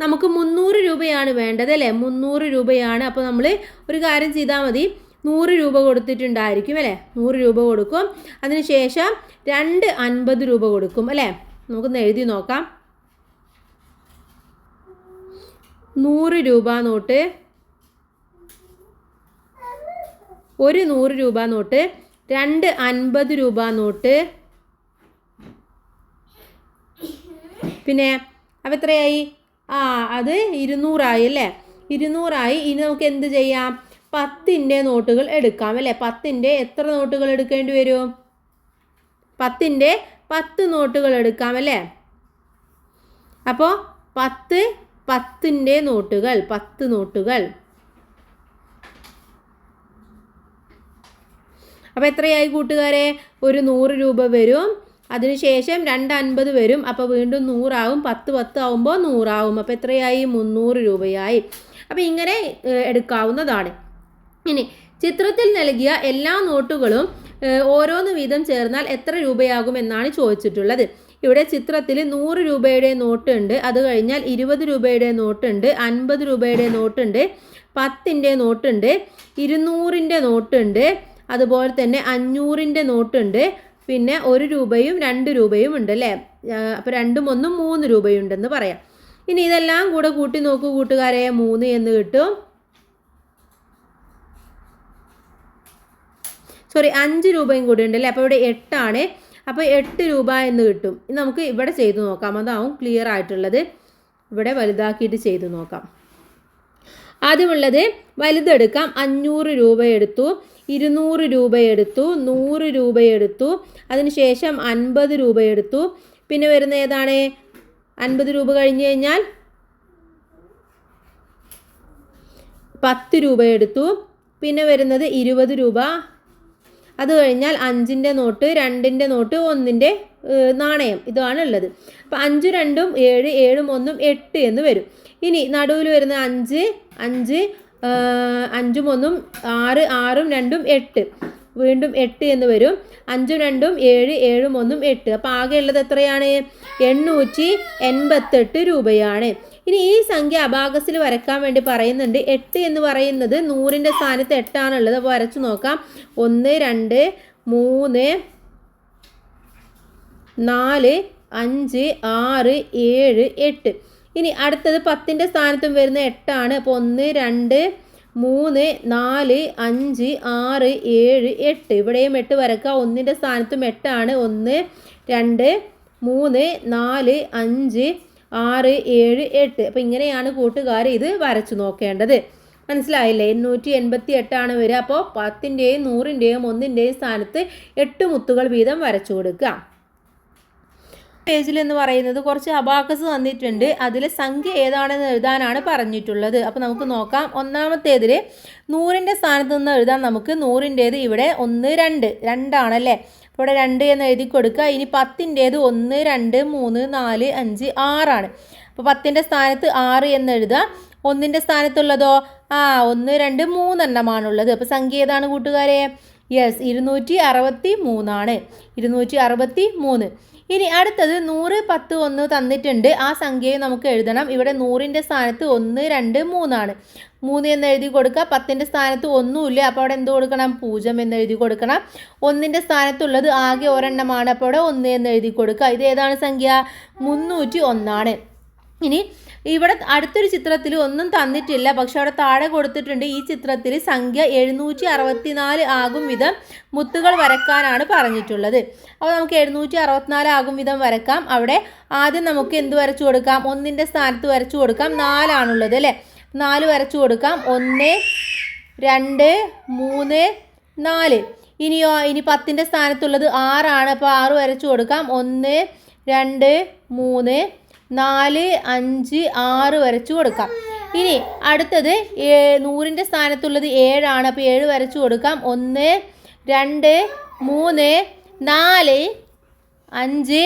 നമുക്ക് 300 രൂപയാണ് വേണ്ടത് അല്ലേ? 300 രൂപയാണ്. അപ്പോൾ നമ്മൾ ഒരു കാര്യം ചെയ്താൽ മതി. 100 രൂപ കൊടുത്തിട്ടുണ്ടായിരിക്കും അല്ലേ, 100 രൂപ കൊടുക്കും. അതിനുശേഷം 2 50 രൂപ കൊടുക്കും അല്ലേ. നമുക്കൊന്ന് എഴുതി നോക്കാം. 100 രൂപ നോട്ട്, ഒരു 100 രൂപ നോട്ട്, 2 50 രൂപ നോട്ട്, പിന്നെ അപ്പം എത്രയായി? അത് 200 ആയി അല്ലേ, 200 ആയി. ഇനി നമുക്ക് എന്ത് ചെയ്യാം? 10ൻ്റെ നോട്ടുകൾ എടുക്കാം അല്ലേ. 10ൻ്റെ എത്ര നോട്ടുകൾ എടുക്കേണ്ടി വരും? 10ൻ്റെ 10 നോട്ടുകൾ എടുക്കാം അല്ലേ. അപ്പോൾ 10ൻ്റെ നോട്ടുകൾ, 10 നോട്ടുകൾ. അപ്പോൾ എത്രയായി കൂട്ടുകാരെ? ഒരു 100 രൂപ വരും, അതിനുശേഷം 250 വരും, അപ്പോൾ വീണ്ടും 100 ആവും, 10 ആവുമ്പോൾ 100 ആവും. അപ്പോൾ എത്രയായി? 300 രൂപയായി. അപ്പോൾ ഇങ്ങനെ എടുക്കാവുന്നതാണ്. ഇനി ചിത്രത്തിൽ നൽകിയ എല്ലാ നോട്ടുകളും ഓരോന്ന് വീതം ചേർന്നാൽ എത്ര രൂപയാകും എന്നാണ് ചോദിച്ചിട്ടുള്ളത്. ഇവിടെ ചിത്രത്തിൽ 100 രൂപയുടെ നോട്ട് ഉണ്ട്, അത് കഴിഞ്ഞാൽ 20 രൂപയുടെ നോട്ടുണ്ട്, 50 രൂപയുടെ നോട്ടുണ്ട്, 10ൻ്റെ നോട്ടുണ്ട്, 200ൻ്റെ നോട്ടുണ്ട്, അതുപോലെ തന്നെ 500ൻ്റെ നോട്ടുണ്ട്, പിന്നെ 1 രൂപയും 2 രൂപയും ഉണ്ട് അല്ലേ. അപ്പോൾ 2ഉം 1ഉം 3 രൂപയുണ്ടെന്ന് പറയാം. ഇനി ഇതെല്ലാം കൂടെ കൂട്ടി നോക്കൂ കൂട്ടുകാരെ, 3 എന്ന് കിട്ടും. 5 രൂപയും കൂടി ഉണ്ട് അല്ലേ. അപ്പോൾ ഇവിടെ 8 ആണ്, അപ്പോൾ 8 രൂപ എന്ന് കിട്ടും. ഇനി നമുക്ക് ഇവിടെ ചെയ്തു നോക്കാം, അതാവും ക്ലിയർ ആയിട്ടുള്ളത്. ഇവിടെ വലുതാക്കിയിട്ട് ചെയ്തു നോക്കാം. ആദ്യമുള്ളത് വലുതെടുക്കാം. 500 രൂപ എടുത്തു, 200 രൂപ എടുത്തു, 100 രൂപ എടുത്തു, അതിനുശേഷം 50 രൂപ എടുത്തു. പിന്നെ വരുന്ന ഏതാണ്? 50 രൂപ കഴിഞ്ഞ് കഴിഞ്ഞാൽ 10 രൂപ എടുത്തു. പിന്നെ വരുന്നത് 20 രൂപ, അത് കഴിഞ്ഞാൽ 5ൻ്റെ നോട്ട്, 2ൻ്റെ നോട്ട്, 1ൻ്റെ നാണയം, ഇതാണ് ഉള്ളത്. അപ്പോൾ 5 2ഉം 7, 7ഉം 1ഉം 8 എന്ന് വരും. ഇനി നടുവിൽ വരുന്ന 5, 5, 5ഉം 1ഉം 6, 6ഉം 2ഉം 8, വീണ്ടും 8 എന്ന് വരും. 5ഉം 2ഉം 7, 7ഉം 1ഉം 8. അപ്പോൾ ആകെ ഉള്ളത് എത്രയാണ്? 888 രൂപയാണ്. ഇനി ഈ സംഖ്യ അബാകസിൽ വരയ്ക്കാൻ വേണ്ടി പറയുന്നുണ്ട്. 8 എന്ന് പറയുന്നത് 100ൻ്റെ സ്ഥാനത്ത് 8 ആണുള്ളത്. അപ്പോൾ വരച്ചു നോക്കാം. 1 2 3 4 5 6 7 8. ഇനി അടുത്തത് 10ൻ്റെ സ്ഥാനത്തും വരുന്ന 8 ആണ്. അപ്പോൾ 1 2 3 4 5 6 7 8. ഇവിടെയും 8 വരക്കുക. 1ൻ്റെ സ്ഥാനത്തും 8 ആണ്. 1 2 3 4 5 6 7 8. അപ്പോൾ ഇങ്ങനെയാണ് കൂട്ടുകാർ ഇത് വരച്ചു നോക്കേണ്ടത്. മനസ്സിലായില്ലേ? 888 ആണ് വരിക. അപ്പോൾ 10ൻ്റെയും 100ൻ്റെയും 1ൻ്റെയും സ്ഥാനത്ത് 8 മുത്തുകൾ വീതം വരച്ചു കൊടുക്കുക. പേജിൽ എന്ന് പറയുന്നത് കുറച്ച് അബാക്കസ് തന്നിട്ടുണ്ട്. അതിൽ സംഖ്യ ഏതാണെന്ന് എഴുതാനാണ് പറഞ്ഞിട്ടുള്ളത്. അപ്പോൾ നമുക്ക് നോക്കാം. ഒന്നാമത്തേതിൽ 100ൻ്റെ സ്ഥാനത്ത് നിന്ന് എഴുതാൻ നമുക്ക് 100ൻ്റേത് ഇവിടെ 1 2 2ആണല്ലേ. അപ്പോൾ ഇവിടെ 2 എന്ന് എഴുതി കൊടുക്കുക. ഇനി 10ൻ്റേത് 1 2 3 4 5 6 ആണ്. അപ്പോൾ 10ൻ്റെ സ്ഥാനത്ത് 6 എന്ന് എഴുതുക. 1ൻ്റെ സ്ഥാനത്തുള്ളതോ 1 2 3 എണ്ണമാണുള്ളത്. അപ്പോൾ സംഖ്യ ഏതാണ് കൂട്ടുകാരെ? യെസ്, 263 ആണ്. 263. ഇനി അടുത്തത് 100 10 1 തന്നിട്ടുണ്ട്. ആ സംഖ്യയെ നമുക്ക് എഴുതണം. ഇവിടെ 100ൻ്റെ സ്ഥാനത്ത് 1 2 3 ആണ്. 3 എന്ന് എഴുതി കൊടുക്കുക. 10ൻ്റെ സ്ഥാനത്ത് ഒന്നുമില്ല, അപ്പോൾ അവിടെ എന്ത് കൊടുക്കണം? 0 എന്ന് എഴുതി കൊടുക്കണം. 1ൻ്റെ സ്ഥാനത്തുള്ളത് ആകെ ഒരെണ്ണമാണ്, അപ്പോൾ അവിടെ 1 എന്ന് എഴുതി കൊടുക്കുക. ഇത് ഏതാണ് സംഖ്യ? 301 ആണ്. ഇനി ഇവിടെ അടുത്തൊരു ചിത്രത്തിൽ ഒന്നും തന്നിട്ടില്ല, പക്ഷെ അവിടെ താഴെ കൊടുത്തിട്ടുണ്ട്. ഈ ചിത്രത്തിൽ സംഖ്യ 764 ആകും വിധം മുത്തുകൾ വരക്കാനാണ് പറഞ്ഞിട്ടുള്ളത്. അപ്പോൾ നമുക്ക് 764 ആകും വിധം വരക്കാം. അവിടെ ആദ്യം നമുക്ക് എന്ത് വരച്ചു കൊടുക്കാം? 1ൻ്റെ സ്ഥാനത്ത് വരച്ചു കൊടുക്കാം. 4 ആണുള്ളത് അല്ലേ. 4 വരച്ചു കൊടുക്കാം. 1 2 3 4. ഇനിയോ? ഇനി 10ൻ്റെ സ്ഥാനത്തുള്ളത് 6 ആണ്. അപ്പോൾ 6 വരച്ചു കൊടുക്കാം. 1 2 3 4 5 6 വരച്ചു കൊടുക്കാം. ഇനി അടുത്തത് 100ൻ്റെ സ്ഥാനത്തുള്ളത് 7 ആണ്. അപ്പോൾ 7 വരച്ചു കൊടുക്കാം. 1 2 3 4 5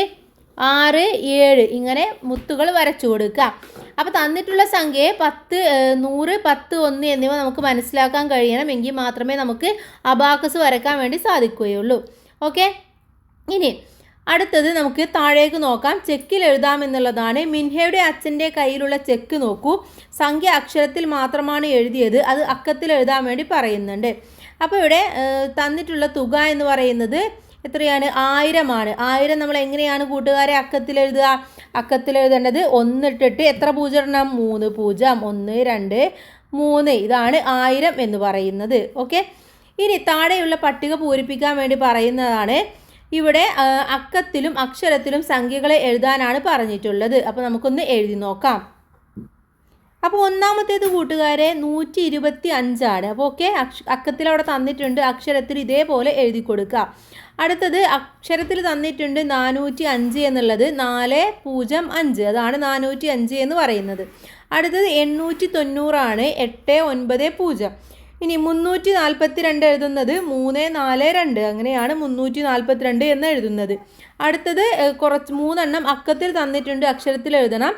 6 7 ഇങ്ങനെ മുത്തുകൾ വരച്ചു കൊടുക്കുക. അപ്പോൾ തന്നിട്ടുള്ള സംഖ്യയെ 10 100 10 1 എന്നിവ നമുക്ക് മനസ്സിലാക്കാൻ കഴിയണം. എങ്കിൽ മാത്രമേ നമുക്ക് അബാക്കസ് വരയ്ക്കാൻ വേണ്ടി സാധിക്കുകയുള്ളൂ. ഓക്കെ. ഇനി അടുത്തത് നമുക്ക് താഴേക്ക് നോക്കാം. ചെക്കിൽ എഴുതാമെന്നുള്ളതാണ്. മിൻഹയുടെ അച്ഛൻ്റെ കയ്യിലുള്ള ചെക്ക് നോക്കൂ. സംഖ്യ അക്ഷരത്തിൽ മാത്രമാണ് എഴുതിയത്, അത് അക്കത്തിൽ എഴുതാൻ വേണ്ടി പറയുന്നുണ്ട്. അപ്പോൾ ഇവിടെ തന്നിട്ടുള്ള തുക എന്ന് പറയുന്നത് എത്രയാണ്? 1000 ആണ്. 1000 നമ്മൾ എങ്ങനെയാണ് കൂട്ടുകാരെ അക്കത്തിലെഴുതുക? അക്കത്തിലെഴുതേണ്ടത് 1 ഇട്ടിട്ട് എത്ര പൂജ്യം ഇടണം? 3 പൂജ്യം. 1 2 3. ഇതാണ് 1000 എന്ന് പറയുന്നത്. ഓക്കെ, ഇനി താഴെയുള്ള പട്ടിക പൂരിപ്പിക്കാൻ വേണ്ടി പറയുന്നതാണ്. ഇവിടെ അക്കത്തിലും അക്ഷരത്തിലും സംഖ്യകളെ എഴുതാനാണ് പറഞ്ഞിട്ടുള്ളത്. അപ്പോൾ നമുക്കൊന്ന് എഴുതി നോക്കാം. അപ്പോൾ ഒന്നാമത്തേത് കൂട്ടുകാരെ 125 ആണ്. അപ്പോൾ ഓക്കെ, അക്കത്തിൽ അവിടെ തന്നിട്ടുണ്ട്, അക്ഷരത്തിൽ ഇതേപോലെ എഴുതി കൊടുക്കുക. അടുത്തത് അക്ഷരത്തിൽ തന്നിട്ടുണ്ട് 405 എന്നുള്ളത് 405, അതാണ് 405 എന്ന് പറയുന്നത്. അടുത്തത് 890 ആണ് 890. ഇനി 342 എഴുതുന്നത് 342, അങ്ങനെയാണ് 342 എന്ന് എഴുതുന്നത്. അടുത്തത് കുറച്ച് 3 എണ്ണം അക്കത്തിൽ തന്നിട്ടുണ്ട്, അക്ഷരത്തിൽ എഴുതണം.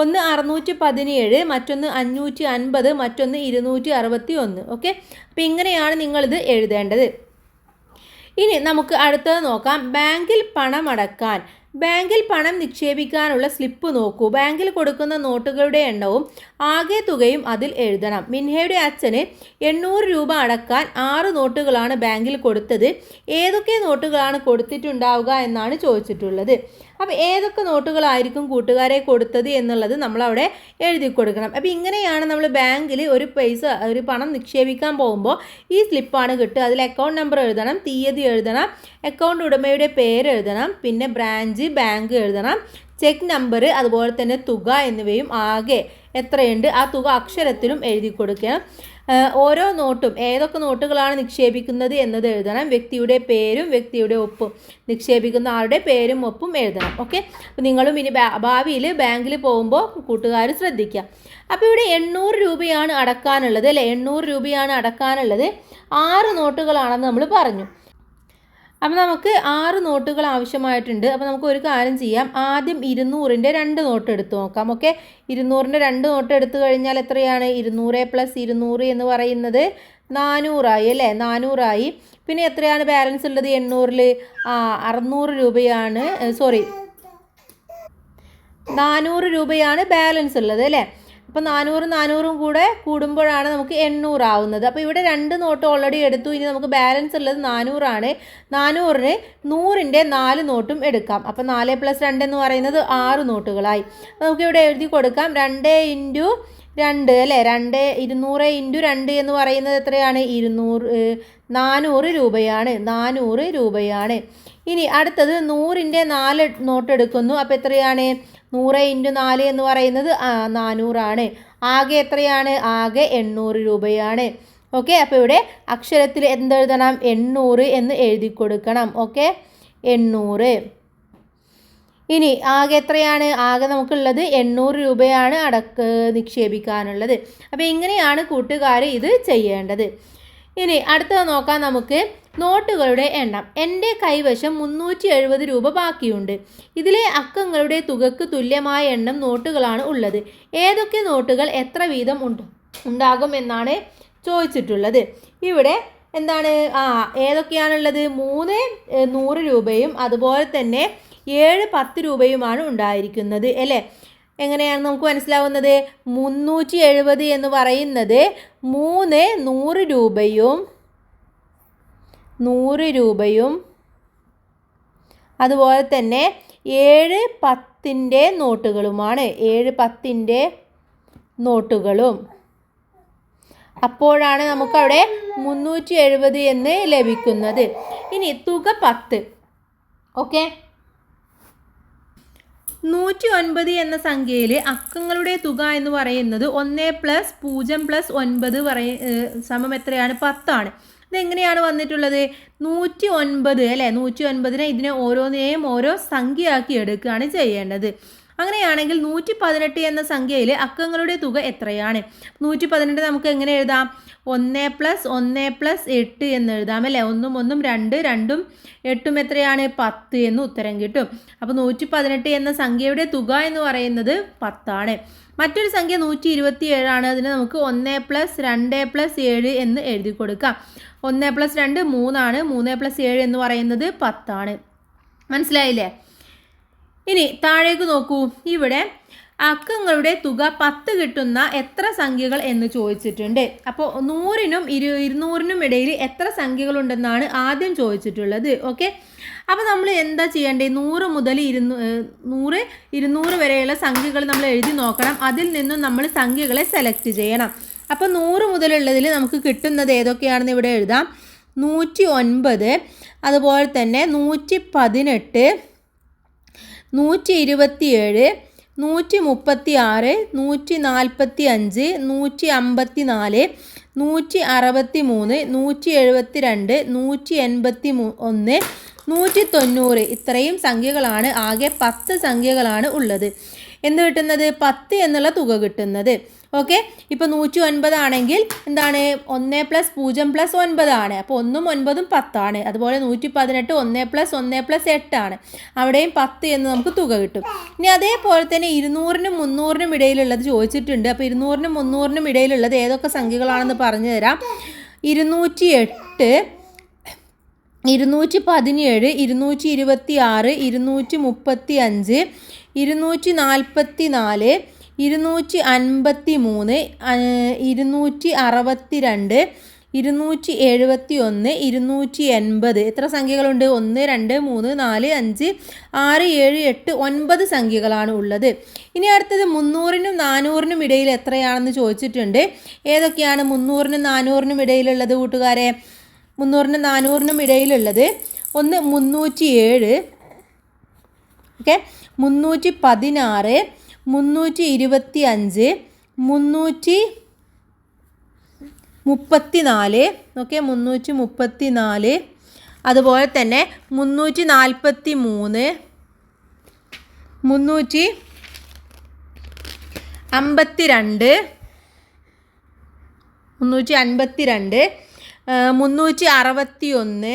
ഒന്ന് 617, മറ്റൊന്ന് 550, മറ്റൊന്ന് 261. ഓക്കെ, അപ്പോൾ ഇങ്ങനെയാണ് നിങ്ങളിത് എഴുതേണ്ടത്. ഇനി നമുക്ക് അടുത്തത് നോക്കാം. ബാങ്കിൽ പണം അടക്കാൻ, ബാങ്കിൽ പണം നിക്ഷേപിക്കാനുള്ള സ്ലിപ്പ് നോക്കൂ. ബാങ്കിൽ കൊടുക്കുന്ന നോട്ടുകളുടെ എണ്ണവും ആകെ തുകയും അതിൽ എഴുതണം. മിൻഹയുടെ അച്ഛന് 800 രൂപ അടക്കാൻ 6 നോട്ടുകളാണ് ബാങ്കിൽ കൊടുത്തത്. ഏതൊക്കെ നോട്ടുകളാണ് കൊടുത്തിട്ടുണ്ടാവുക എന്നാണ് ചോദിച്ചിട്ടുള്ളത്. അപ്പോൾ ഏതൊക്കെ നോട്ടുകളായിരിക്കും കൂട്ടുകാരെ കൊടുത്തത് എന്നുള്ളത് നമ്മളവിടെ എഴുതി കൊടുക്കണം. അപ്പോൾ ഇങ്ങനെയാണ് നമ്മൾ ബാങ്കിൽ ഒരു പണം നിക്ഷേപിക്കാൻ പോകുമ്പോൾ ഈ സ്ലിപ്പാണ് കിട്ടുക. അതിൽ അക്കൗണ്ട് നമ്പർ എഴുതണം, തീയതി എഴുതണം, അക്കൗണ്ട് ഉടമയുടെ പേര് എഴുതണം, പിന്നെ ബ്രാഞ്ച് ബാങ്ക് എഴുതണം, ചെക്ക് നമ്പർ, അതുപോലെ തന്നെ തുക എന്നിവയും ആകെ എത്രയുണ്ട് ആ തുക അക്ഷരത്തിലും എഴുതി കൊടുക്കണം. ഓരോ നോട്ടും ഏതൊക്കെ നോട്ടുകളാണ് നിക്ഷേപിക്കുന്നത് എന്നത് എഴുതണം. വ്യക്തിയുടെ പേരും വ്യക്തിയുടെ ഒപ്പും, നിക്ഷേപിക്കുന്ന ആളുടെ പേരും ഒപ്പും എഴുതണം. ഓക്കെ, അപ്പോൾ നിങ്ങളും ഇനി ഭാവിയിൽ ബാങ്കിൽ പോകുമ്പോൾ കൂട്ടുകാർ ശ്രദ്ധിക്കുക. അപ്പോൾ ഇവിടെ 800 രൂപയാണ് അടക്കാനുള്ളത് അല്ലേ? 800 രൂപയാണ് അടക്കാനുള്ളത്. 6 നോട്ടുകളാണെന്ന് നമ്മൾ പറഞ്ഞു. അപ്പോൾ നമുക്ക് 6 നോട്ടുകൾ ആവശ്യമായിട്ടുണ്ട്. അപ്പോൾ നമുക്ക് ഒരു കാര്യം ചെയ്യാം. ആദ്യം 200ൻ്റെ 2 നോട്ട് എടുത്ത് നോക്കാം. ഓക്കെ, 200ൻ്റെ 2 നോട്ട് എടുത്തു കഴിഞ്ഞാൽ എത്രയാണ്? 200 + 200 എന്ന് പറയുന്നത് 400 ആയി അല്ലേ? 400 ആയി. പിന്നെ എത്രയാണ് ബാലൻസ് ഉള്ളത് 800ൽ? 600 രൂപയാണ്, 400 രൂപയാണ് ബാലൻസ് ഉള്ളത് അല്ലേ? അപ്പോൾ 400 കൂടെ കൂടുമ്പോഴാണ് നമുക്ക് 800 ആവുന്നത്. അപ്പോൾ ഇവിടെ 2 നോട്ട് ഓൾറെഡി എടുത്തു. ഇനി നമുക്ക് ബാലൻസ് ഉള്ളത് 400 ആണ്. 400ന് 100ൻ്റെ 4 നോട്ടും എടുക്കാം. അപ്പോൾ 4 + 2 എന്ന് പറയുന്നത് 6 നോട്ടുകളായി. നമുക്കിവിടെ എഴുതി കൊടുക്കാം. 2 × 2 അല്ലേ? 200 × 2 എന്ന് പറയുന്നത് എത്രയാണ്? 400 രൂപയാണ്. 400 രൂപയാണ്. ഇനി അടുത്തത് 100ൻ്റെ 4 നോട്ട് എടുക്കുന്നു. അപ്പോൾ എത്രയാണ്? 100 × 4 എന്ന് പറയുന്നത് 400 ആണ്. ആകെ എത്രയാണ്? ആകെ 800 രൂപയാണ്. ഓക്കെ, അപ്പോൾ ഇവിടെ അക്ഷരത്തിൽ എന്തെഴുതണം? 800 എന്ന് എഴുതി കൊടുക്കണം. ഓക്കെ, 800. ഇനി ആകെ എത്രയാണ്? ആകെ നമുക്കുള്ളത് 800 രൂപയാണ് നിക്ഷേപിക്കാനുള്ളത്. അപ്പോൾ ഇങ്ങനെയാണ് കൂട്ടുകാർ ഇത് ചെയ്യേണ്ടത്. ഇനി അടുത്തത് നോക്കാം നമുക്ക്. നോട്ടുകളുടെ എണ്ണം. എൻ്റെ കൈവശം 370 രൂപ ബാക്കിയുണ്ട്. ഇതിലെ അക്കങ്ങളുടെ തുകക്ക് തുല്യമായ എണ്ണം നോട്ടുകളാണ് ഉള്ളത്. ഏതൊക്കെ നോട്ടുകൾ എത്ര വീതം ഉണ്ടാകും എന്നാണ് ചോദിച്ചിട്ടുള്ളത്. ഇവിടെ എന്താണ്? ഏതൊക്കെയാണുള്ളത്? 3 100 രൂപയും അതുപോലെ തന്നെ 7 10 രൂപയുമാണ് ഉണ്ടായിരിക്കുന്നത് അല്ലേ? എങ്ങനെയാണ് നമുക്ക് മനസ്സിലാവുന്നത്? 370 എന്ന് പറയുന്നത് 3 100 രൂപയും അതുപോലെ തന്നെ 7 10ൻ്റെ നോട്ടുകളുമാണ്. 7 10ൻ്റെ നോട്ടുകളും. അപ്പോഴാണ് നമുക്കവിടെ 370 എന്ന് ലഭിക്കുന്നത്. ഇനി തുക 10. ഓക്കെ, 109 എന്ന സംഖ്യയിൽ അക്കങ്ങളുടെ തുക എന്ന് പറയുന്നത് 1 + 0 + 9 സമം എത്രയാണ്? 10 ആണ്. ഇതെങ്ങനെയാണ് വന്നിട്ടുള്ളത്? 109 അല്ലേ? 109നെ ഇതിനെ ഓരോന്നിനെയും ഓരോ സംഖ്യയാക്കി എടുക്കുകയാണ് ചെയ്യേണ്ടത്. അങ്ങനെയാണെങ്കിൽ 118 എന്ന സംഖ്യയിൽ അക്കങ്ങളുടെ തുക എത്രയാണ്? 118 നമുക്ക് എങ്ങനെ എഴുതാം? 1 + 1 + 8 എന്ന് എഴുതാം അല്ലേ? 1 1 2 2 8 എത്രയാണ്? 10 എന്ന് ഉത്തരം കിട്ടും. അപ്പോൾ 118 എന്ന സംഖ്യയുടെ തുക എന്ന് പറയുന്നത് 10 ആണ്. മറ്റൊരു സംഖ്യ 127 ആണ്. അതിന് നമുക്ക് 1 + 2 + 7 എന്ന് എഴുതി കൊടുക്കാം. 1 + 2 3 ആണ്. 3 + 7 എന്ന് പറയുന്നത് 10 ആണ്. മനസ്സിലായില്ലേ? ഇനി താഴേക്ക് നോക്കൂ. ഇവിടെ അക്കങ്ങളുടെ തുക 10 കിട്ടുന്ന എത്ര സംഖ്യകൾ എന്ന് ചോദിച്ചിട്ടുണ്ട്. അപ്പോൾ 100നും 200നും ഇടയിൽ എത്ര സംഖ്യകളുണ്ടെന്നാണ് ആദ്യം ചോദിച്ചിട്ടുള്ളത്. ഓക്കെ, അപ്പോൾ നമ്മൾ എന്താ ചെയ്യേണ്ടത്? 100 മുതൽ 100, 200 വരെയുള്ള സംഖ്യകൾ നമ്മൾ എഴുതി നോക്കണം. അതിൽ നിന്നും നമ്മൾ സംഖ്യകളെ സെലക്ട് ചെയ്യണം. അപ്പോൾ 100 മുതലുള്ളതിൽ നമുക്ക് കിട്ടുന്നത് ഏതൊക്കെയാണെന്ന് ഇവിടെ എഴുതാം. 109, അതുപോലെ തന്നെ 118, 127, 136, 145, 154, 163, 172, 181, 190. ഇത്രയും സംഖ്യകളാണ്, ആകെ 10 സംഖ്യകളാണ് ഉള്ളത്. എന്ത് കിട്ടുന്നത്? 10 എന്നുള്ള തുക കിട്ടുന്നത്. ഓക്കെ, ഇപ്പോൾ 109 ആണെങ്കിൽ എന്താണ്? 1 + 0 + 9 ആണ്. അപ്പോൾ 1ഉം 9ഉം 10 ആണ്. അതുപോലെ 118 1 + 1 + 8 ആണ്. അവിടെയും 10 എന്ന് നമുക്ക് തുക കിട്ടും. ഇനി അതേപോലെ തന്നെ 200നും 300നും ഇടയിലുള്ളത് ചോദിച്ചിട്ടുണ്ട്. അപ്പോൾ 200നും 300നും ഇടയിലുള്ളത് ഏതൊക്കെ സംഖ്യകളാണെന്ന് പറഞ്ഞു തരാം. 208, 217, 226, 235, 244, 253, 262, 271, 280. എത്ര സംഖ്യകളുണ്ട്? 1, 2, 3, 4, 5, 6, 7, 8, 9 സംഖ്യകളാണ് ഉള്ളത്. ഇനി അടുത്തത് 300നും 400നും ഇടയിൽ എത്രയാണെന്ന് ചോദിച്ചിട്ടുണ്ട്. ഏതൊക്കെയാണ് 300നും 400നും ഇടയിലുള്ളത് കൂട്ടുകാരെ? 300നും 400നും ഇടയിലുള്ളത് ഒന്ന് 307, ഓക്കെ, 316, 325, 334, ഓക്കെ, 334, അതുപോലെ തന്നെ 343, 352, 352, 361,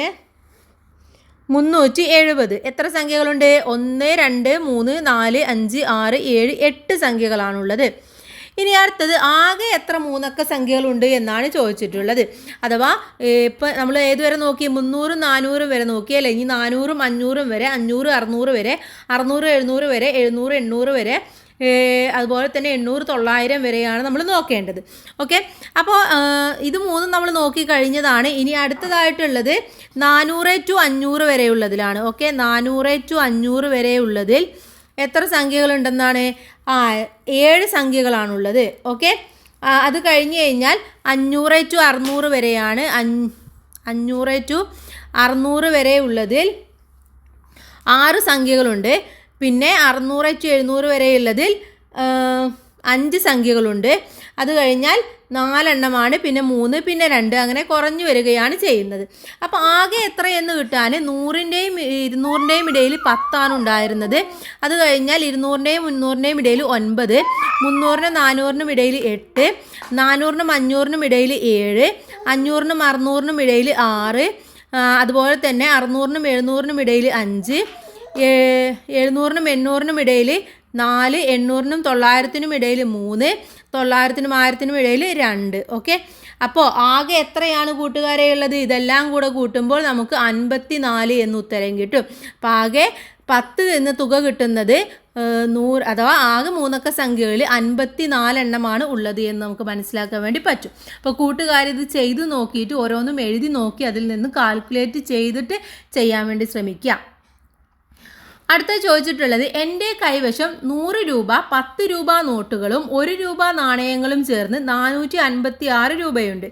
370. എത്ര സംഖ്യകളുണ്ട്? 1, 2, 3, 4, 5, 6, 7, 8 സംഖ്യകളാണുള്ളത്. ഇനി അടുത്തത് ആകെ എത്ര മൂന്നക്ക സംഖ്യകളുണ്ട് എന്നാണ് ചോദിച്ചിട്ടുള്ളത്. അഥവാ ഇപ്പം നമ്മൾ ഏതുവരെ നോക്കി? 300, 400 വരെ നോക്കി അല്ലേ? ഇനി 400, 500 വരെ, 500, 600 വരെ, 600, 700 വരെ, 700, 800 വരെ, അതുപോലെ തന്നെ 800, 900 വരെയാണ് നമ്മൾ നോക്കേണ്ടത്. ഓക്കെ, അപ്പോൾ ഇത് മൂന്നും നമ്മൾ നോക്കി കഴിഞ്ഞതാണ്. ഇനി അടുത്തതായിട്ടുള്ളത് 400 to 500 വരെയുള്ളതിലാണ്. ഓക്കെ, 400 to 500 വരെയുള്ളതിൽ എത്ര സംഖ്യകളുണ്ടെന്നാണ്? 7 സംഖ്യകളാണുള്ളത്. ഓക്കെ, അത് കഴിഞ്ഞ് കഴിഞ്ഞാൽ 500 to 600 വരെയാണ്. 500 to 600 വരെ ഉള്ളതിൽ 6 സംഖ്യകളുണ്ട്. പിന്നെ 600 to 700 വരെയുള്ളതിൽ 5 സംഖ്യകളുണ്ട്. അത് കഴിഞ്ഞാൽ 4 എണ്ണമാണ്, പിന്നെ 3, പിന്നെ 2, അങ്ങനെ കുറഞ്ഞു വരികയാണ് ചെയ്യുന്നത്. അപ്പോൾ ആകെ എത്രയെന്ന് കിട്ടാൻ 100ൻ്റെയും 200ൻ്റെയും ഇടയിൽ 10 ആണ് ഉണ്ടായിരുന്നത്. അത് കഴിഞ്ഞാൽ 200ൻ്റെയും 300ൻ്റെയും ഇടയിൽ 9, 300നും 400നും ഇടയിൽ 8, 400നും 500നും ഇടയിൽ 7, 500നും 600നും ഇടയിൽ 6, അതുപോലെ തന്നെ 600നും 700നും ഇടയിൽ 5, 700നും 800നും ഇടയിൽ 4, 800നും 900നും ഇടയിൽ 3, 900നും 1000നും ഇടയിൽ 2. ഓക്കെ, അപ്പോൾ ആകെ എത്രയാണ് കൂട്ടുകാരെ ഉള്ളത്? ഇതെല്ലാം കൂടെ കൂട്ടുമ്പോൾ നമുക്ക് 54 എന്ന് ഉത്തരം കിട്ടും. അപ്പോൾ ആകെ 10 എന്ന തുക കിട്ടുന്നത് 100, അഥവാ ആകെ മൂന്നക്ക സംഖ്യകളിൽ 54 എണ്ണമാണ് ഉള്ളത് എന്ന് നമുക്ക് മനസ്സിലാക്കാൻ വേണ്ടി പറ്റും. അപ്പോൾ കൂട്ടുകാരിത് ചെയ്തു നോക്കിയിട്ട് ഓരോന്നും എഴുതി നോക്കി അതിൽ നിന്ന് കാൽക്കുലേറ്റ് ചെയ്തിട്ട് ചെയ്യാൻ വേണ്ടി ശ്രമിക്കുക. അടുത്ത ചോദിച്ചിട്ടുള്ളത്, എൻ്റെ കൈവശം 100 രൂപ, 10 രൂപ നോട്ടുകളും 1 രൂപ നാണയങ്ങളും ചേർന്ന് 456 രൂപയുണ്ട്.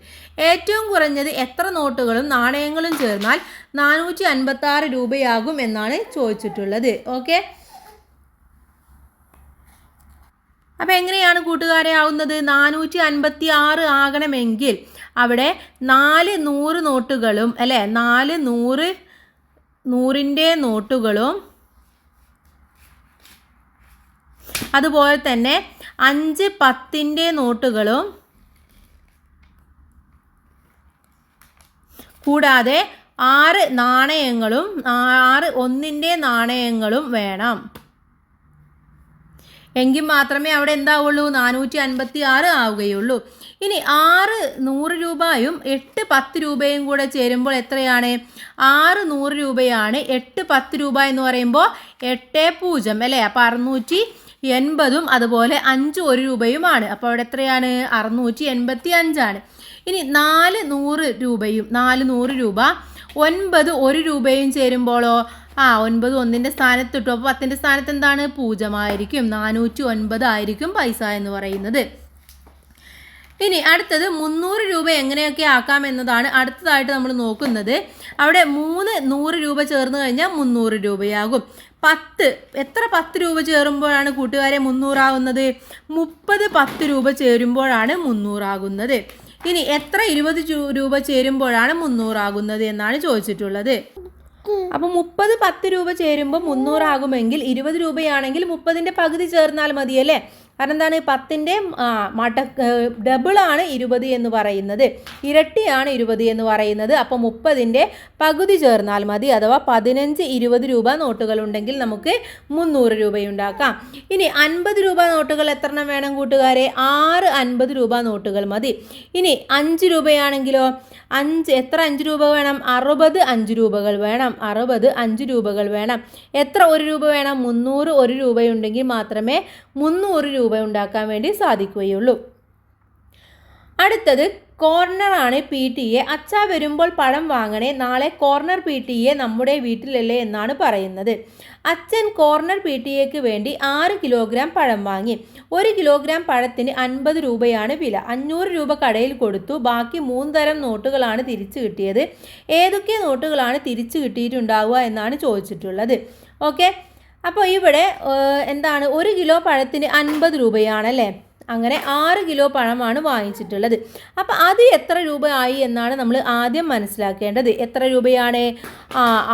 ഏറ്റവും കുറഞ്ഞത് എത്ര നോട്ടുകളും നാണയങ്ങളും ചേർന്നാൽ 456 രൂപയാകും എന്നാണ് ചോദിച്ചിട്ടുള്ളത്. ഓക്കെ, അപ്പോൾ എങ്ങനെയാണ് കൂട്ടുകാരെ ആവുന്നത്? 456 ആകണമെങ്കിൽ അവിടെ 4 100 നോട്ടുകളും അല്ലേ, 4 100ൻ്റെ നോട്ടുകളും അതുപോലെ തന്നെ 5 10ൻ്റെ നോട്ടുകളും കൂടാതെ 6 നാണയങ്ങളും 6 1ൻ്റെ നാണയങ്ങളും വേണം. എങ്കിൽ മാത്രമേ അവിടെ എന്താവുള്ളൂ? 456 ആവുകയുള്ളൂ. ഇനി 6 100 രൂപയും 8 10 രൂപയും കൂടെ ചേരുമ്പോൾ എത്രയാണ്? 6 100 രൂപയാണ്. 8 10 രൂപ എന്ന് പറയുമ്പോൾ 8 0 അല്ലേ? അപ്പോൾ 80ഉം അതുപോലെ 5 1 രൂപയുമാണ്. അപ്പോൾ അവിടെ എത്രയാണ്? 685. ഇനി 4 100 രൂപയും 4 100 രൂപ 9 1 രൂപയും ചേരുമ്പോഴോ 9 1ൻ്റെ സ്ഥാനത്ത് ഇട്ടു. അപ്പോൾ 10ൻ്റെ സ്ഥാനത്ത് എന്താണ്? 0 ആയിരിക്കും. 409 ആയിരിക്കും പൈസ എന്ന് പറയുന്നത്. ഇനി അടുത്തത് 300 രൂപ എങ്ങനെയൊക്കെ ആക്കാം എന്നതാണ് അടുത്തതായിട്ട് നമ്മൾ നോക്കുന്നത്. അവിടെ 3 100 രൂപ ചേർന്ന് കഴിഞ്ഞാൽ 300 രൂപയാകും. 10 എത്ര 10 രൂപ ചേരുമ്പോഴാണ് കൂട്ടുകാരെ 300 ആകുന്നത്? 30 10 രൂപ ചേരുമ്പോഴാണ് 300 ആകുന്നത്. ഇനി എത്ര 20 രൂപ ചേരുമ്പോഴാണ് 300 ആകുന്നത് എന്നാണ് ചോദിച്ചിട്ടുള്ളത്. അപ്പോൾ 30 10 രൂപ ചേരുമ്പോൾ 300 ആകുമെങ്കിൽ 20 രൂപയാണെങ്കിൽ 30ൻ്റെ പകുതി ചേർന്നാൽ മതിയല്ലേ? കാരണം എന്താണ്? 10ൻ്റെ ഡബിളാണ് 20 എന്ന് പറയുന്നത്, ഇരട്ടിയാണ് 20 എന്ന് പറയുന്നത്. അപ്പോൾ 30ൻ്റെ പകുതി ചേർന്നാൽ മതി. അഥവാ 15 20 രൂപ നോട്ടുകൾ ഉണ്ടെങ്കിൽ നമുക്ക് 300 രൂപയുണ്ടാക്കാം. ഇനി 50 രൂപ നോട്ടുകൾ എത്ര എണ്ണം വേണം കൂട്ടുകാരെ? 6 50 രൂപ നോട്ടുകൾ മതി. ഇനി 5 രൂപയാണെങ്കിലോ? 5 രൂപ വേണം? 60 5 രൂപകൾ വേണം. 60 5 രൂപകൾ വേണം. എത്ര 1 രൂപ വേണം? 300 1 രൂപയുണ്ടെങ്കിൽ മാത്രമേ 300 രൂപ ഉണ്ടാക്കാൻ വേണ്ടി സാധിക്കുകയുള്ളൂ. അടുത്തത് കോർണറാണ് PTA. അച്ഛ വരുമ്പോൾ പഴം വാങ്ങണേ, നാളെ കോർണർ PTA നമ്മുടെ വീട്ടിലല്ലേ എന്നാണ് പറയുന്നത്. അച്ഛൻ കോർണർ PTAക്ക് വേണ്ടി 6 കിലോഗ്രാം പഴം വാങ്ങി. 1 കിലോഗ്രാം പഴത്തിന് 50 രൂപയാണ് വില. 500 രൂപ കടയിൽ കൊടുത്തു. ബാക്കി 3 തരം നോട്ടുകളാണ് തിരിച്ചു കിട്ടിയത്. ഏതൊക്കെ നോട്ടുകളാണ് തിരിച്ചു കിട്ടിയിട്ടുണ്ടാവുക എന്നാണ് ചോദിച്ചിട്ടുള്ളത്. ഓക്കെ, അപ്പോൾ ഇവിടെ എന്താണ്? 1 കിലോ പഴത്തിന് 50 രൂപയാണല്ലേ? അങ്ങനെ 6 കിലോ പഴമാണ് വാങ്ങിച്ചിട്ടുള്ളത്. അപ്പോൾ അത് എത്ര രൂപ ആയി എന്നാണ് നമ്മൾ ആദ്യം മനസ്സിലാക്കേണ്ടത്. എത്ര രൂപയാണ്?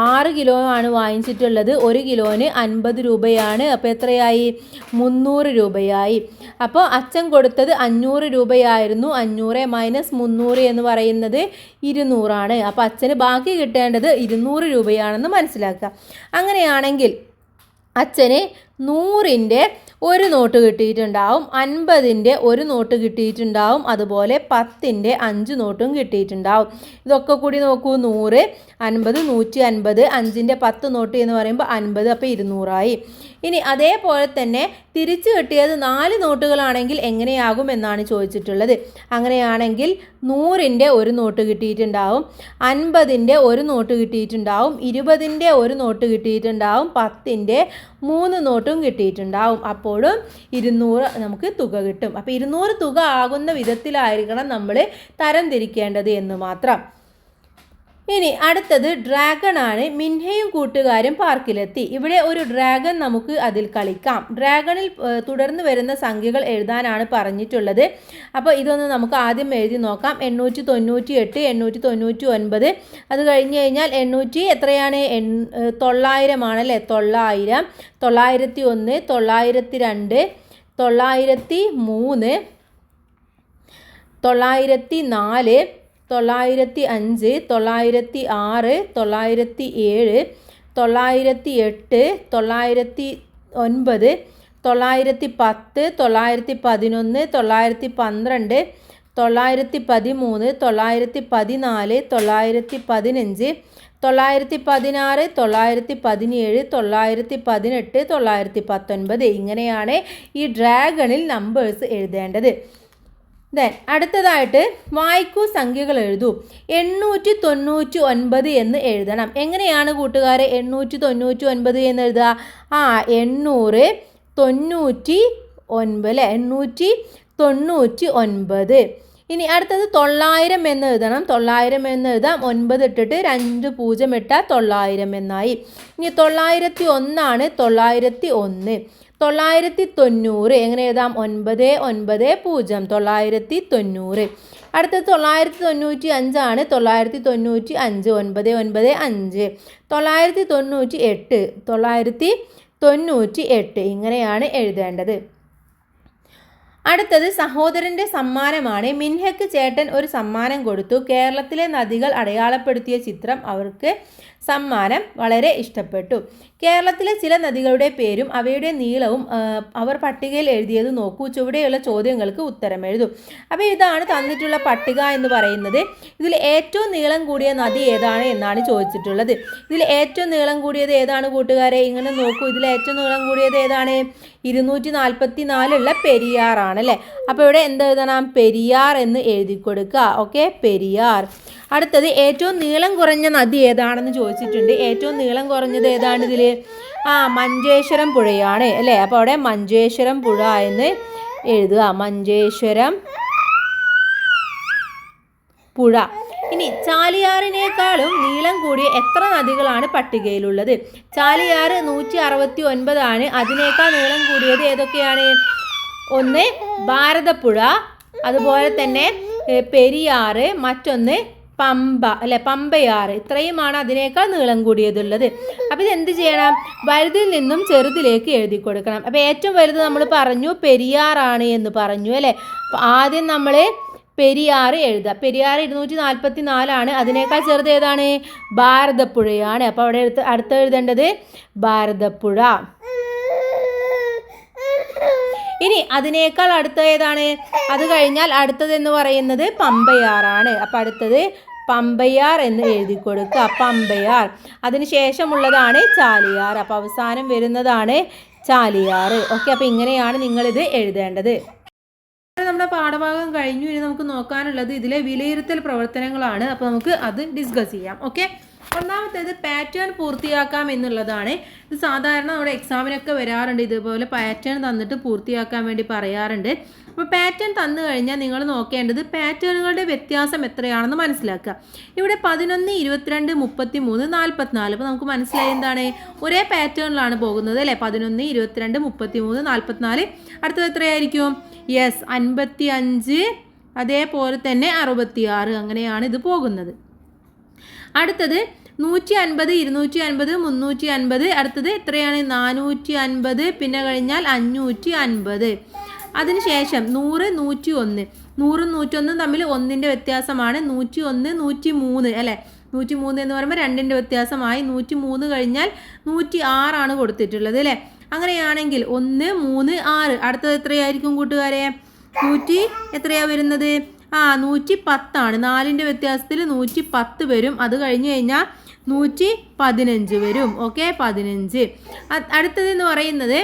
6 കിലോ ആണ് വാങ്ങിച്ചിട്ടുള്ളത്. 1 കിലോന് 50 രൂപയാണ്. അപ്പോൾ എത്രയായി? 300 രൂപയായി. അപ്പോൾ അച്ഛൻ കൊടുത്തത് 500 രൂപയായിരുന്നു. 500 മൈനസ് 300 എന്ന് പറയുന്നത് 200 ആണ്. അപ്പോൾ അച്ഛന് ബാക്കി കിട്ടേണ്ടത് 200 രൂപയാണെന്ന് മനസ്സിലാക്കുക. അങ്ങനെയാണെങ്കിൽ അച്ഛന് 100ൻ്റെ 1 നോട്ട് കിട്ടിയിട്ടുണ്ടാവും, 50ൻ്റെ 1 നോട്ട് കിട്ടിയിട്ടുണ്ടാവും, അതുപോലെ 10ൻ്റെ 5 നോട്ടും കിട്ടിയിട്ടുണ്ടാവും. ഇതൊക്കെ കൂടി നോക്കൂ. 100 50 150, 5ൻ്റെ 10 നോട്ട് എന്ന് പറയുമ്പോൾ 50, അപ്പോൾ 200 ആയി. ഇനി അതേപോലെ തന്നെ തിരിച്ചു കിട്ടിയത് 4 നോട്ടുകളാണെങ്കിൽ എങ്ങനെയാകും എന്നാണ് ചോദിച്ചിട്ടുള്ളത്. അങ്ങനെയാണെങ്കിൽ 100ൻ്റെ 1 നോട്ട് കിട്ടിയിട്ടുണ്ടാവും, 50ൻ്റെ 1 നോട്ട് കിട്ടിയിട്ടുണ്ടാവും, 20ൻ്റെ 1 നോട്ട് കിട്ടിയിട്ടുണ്ടാവും, 10ൻ്റെ 3 നോട്ടും കിട്ടിയിട്ടുണ്ടാവും. അപ്പോഴും 200 നമുക്ക് തുക കിട്ടും. അപ്പോൾ 200 തുക ആകുന്ന വിധത്തിലായിരിക്കണം നമ്മൾ തരംതിരിക്കേണ്ടത് എന്ന് മാത്രം. ഇനി അടുത്തത് ഡ്രാഗൺ ആണ്. മിൻഹയും കൂട്ടുകാരും പാർക്കിലെത്തി. ഇവിടെ ഒരു ഡ്രാഗൺ നമുക്ക് അതിൽ കളിക്കാം. ഡ്രാഗണിൽ തുടർന്ന് വരുന്ന സംഖ്യകൾ എഴുതാനാണ് പറഞ്ഞിട്ടുള്ളത്. അപ്പോൾ ഇതൊന്ന് നമുക്ക് ആദ്യം എഴുതി നോക്കാം. 898, 899, അത് കഴിഞ്ഞ് കഴിഞ്ഞാൽ 800 എത്രയാണ്? 900 ആണല്ലേ? 900, 901, 902, 903, 904, 905, 906, 907, 908, 909, 910, 911, 912, 913, 914, 914, 915, 916, 917, 918, 919 ഇങ്ങനെയാണ് ഈ ഡ്രാഗണിൽ നമ്പേഴ്സ് എഴുതേണ്ടത്. അടുത്തതായിട്ട് വായിക്കൂ, സംഖ്യകൾ എഴുതൂ. 899 എന്ന് എഴുതണം. എങ്ങനെയാണ് കൂട്ടുകാരെ 899 എന്ന് എഴുതുക? 899 അല്ലേ? 899. ഇനി അടുത്തത് 900 എന്ന് എഴുതണം. 900 എന്ന് എഴുതാം. 9 ഇട്ടിട്ട് 2 0 ഇട്ടാൽ 900 എന്നായി. ഇനി 901 ആണ്. 901. 990 എങ്ങനെ എഴുതാം? 990. 990. അടുത്തത് 995 ആണ്. 995. 995. 998. 998 ഇങ്ങനെയാണ് എഴുതേണ്ടത്. അടുത്തത് സഹോദരൻ്റെ സമ്മാനമാണ്. മിൻഹയ്ക്ക് ചേട്ടൻ ഒരു സമ്മാനം കൊടുത്തു. കേരളത്തിലെ നദികൾ അടയാളപ്പെടുത്തിയ ചിത്രം അവർക്ക് സമ്മാനം വളരെ ഇഷ്ടപ്പെട്ടു. കേരളത്തിലെ ചില നദികളുടെ പേരും അവയുടെ നീളവും അവർ പട്ടികയിൽ എഴുതിയത് നോക്കൂ. ചുവടെയുള്ള ചോദ്യങ്ങൾക്ക് ഉത്തരം എഴുതും. അപ്പോൾ ഇതാണ് തന്നിട്ടുള്ള പട്ടിക എന്ന് പറയുന്നത്. ഇതിൽ ഏറ്റവും നീളം കൂടിയ നദി ഏതാണ് എന്നാണ് ചോദിച്ചിട്ടുള്ളത്. ഇതിൽ ഏറ്റവും നീളം കൂടിയത് ഏതാണ് കൂട്ടുകാരെ? ഇങ്ങനെ നോക്കൂ. ഇതിൽ ഏറ്റവും നീളം കൂടിയത് ഏതാണ്? 244 പെരിയാറാണ് അല്ലേ. അപ്പോൾ ഇവിടെ എന്ത് എഴുതണം? പെരിയാർ എന്ന് എഴുതി കൊടുക്കുക. ഓക്കെ, പെരിയാർ. അടുത്തത് ഏറ്റവും നീളം കുറഞ്ഞ നദി ഏതാണെന്ന് ചോദിച്ചിട്ടുണ്ട്. ഏറ്റവും നീളം കുറഞ്ഞത് ഏതാണ് ഇതിൽ? മഞ്ചേശ്വരം പുഴയാണ് അല്ലേ. അപ്പോൾ അവിടെ മഞ്ചേശ്വരം പുഴ എന്ന് എഴുതുക. മഞ്ചേശ്വരം പുഴ. ഇനി ചാലിയാറിനേക്കാളും നീളം കൂടിയ എത്ര നദികളാണ് പട്ടികയിലുള്ളത്? ചാലിയാർ 169 ആണ്. അതിനേക്കാൾ നീളം കൂടിയത് ഏതൊക്കെയാണ്? ഒന്ന് ഭാരതപ്പുഴ, അതുപോലെ തന്നെ പെരിയാർ, മറ്റൊന്ന് പമ്പ അല്ലെ, പമ്പയാറ്. ഇത്രയുമാണ് അതിനേക്കാൾ നീളം കൂടിയതുള്ളത്. അപ്പോൾ ഇതെന്ത് ചെയ്യണം? വലുതിൽ നിന്നും ചെറുതിലേക്ക് എഴുതി കൊടുക്കണം. അപ്പോൾ ഏറ്റവും വലുത് നമ്മൾ പറഞ്ഞു പെരിയാറാണ് എന്ന് പറഞ്ഞു അല്ലേ. അപ്പോൾ ആദ്യം നമ്മൾ പെരിയാർ എഴുതുക. പെരിയാർ 244 ആണ്. അതിനേക്കാൾ ചെറുത് ഏതാണ്? ഭാരതപ്പുഴയാണ്. അപ്പോൾ അവിടെ അടുത്ത് എഴുതേണ്ടത് ഭാരതപ്പുഴ. ഇനി അതിനേക്കാൾ അടുത്ത ഏതാണ്? അത് കഴിഞ്ഞാൽ അടുത്തതെന്ന് പറയുന്നത് പമ്പയാറാണ്. അപ്പോൾ അടുത്തത് പമ്പയാർ എന്ന് എഴുതി കൊടുക്കുക. പമ്പയാർ. അതിനുശേഷമുള്ളതാണ് ചാലിയാർ. അപ്പോൾ അവസാനം വരുന്നതാണ് ചാലിയാർ. ഓക്കെ, അപ്പോൾ ഇങ്ങനെയാണ് നിങ്ങളിത് എഴുതേണ്ടത്. നമ്മുടെ പാഠഭാഗം കഴിഞ്ഞു. ഇനി നമുക്ക് നോക്കാനുള്ളത് ഇതിലെ വിലയിരുത്തൽ പ്രവർത്തനങ്ങളാണ്. അപ്പോൾ നമുക്ക് അത് ഡിസ്കസ് ചെയ്യാം. ഓക്കെ, ഒന്നാമത്തേത് പാറ്റേൺ പൂർത്തിയാക്കാം എന്നുള്ളതാണ്. ഇത് സാധാരണ നമ്മുടെ എക്സാമിനൊക്കെ വരാറുണ്ട്. ഇതുപോലെ പാറ്റേൺ തന്നിട്ട് പൂർത്തിയാക്കാൻ വേണ്ടി പറയാറുണ്ട്. അപ്പോൾ പാറ്റേൺ തന്നു കഴിഞ്ഞാൽ നിങ്ങൾ നോക്കേണ്ടത് പാറ്റേണുകളുടെ വ്യത്യാസം എത്രയാണെന്ന് മനസ്സിലാക്കുക. ഇവിടെ 11, 22, 33, 44. അപ്പോൾ നമുക്ക് മനസ്സിലായി എന്താണ്? ഒരേ പാറ്റേണിലാണ് പോകുന്നത് അല്ലേ. 11, 22, 33, 44. അടുത്തത് എത്രയായിരിക്കും? യെസ്, 55, അതേപോലെ തന്നെ 66. അങ്ങനെയാണ് ഇത് പോകുന്നത്. അടുത്തത് 150, 250, 350. അടുത്തത് എത്രയാണ്? 450. പിന്നെ കഴിഞ്ഞാൽ 550. അതിനുശേഷം 100, 101. 100ഉം 101 തമ്മിൽ 1ൻ്റെ വ്യത്യാസമാണ്. 101, 103 അല്ലേ. 103 എന്ന് പറയുമ്പോൾ 2ൻ്റെ വ്യത്യാസമായി. 103 കഴിഞ്ഞാൽ 106 ആണ് കൊടുത്തിട്ടുള്ളത് അല്ലേ. അങ്ങനെയാണെങ്കിൽ 1, 3, 6. അടുത്തത് എത്രയായിരിക്കും കൂട്ടുകാരെ? എത്രയാണ് വരുന്നത്? 110 ആണ്. 4ൻ്റെ വ്യത്യാസത്തിൽ 110 വരും. അത് കഴിഞ്ഞ് കഴിഞ്ഞാൽ 115 വരും. ഓക്കെ, 15. അടുത്തതെന്ന് പറയുന്നത്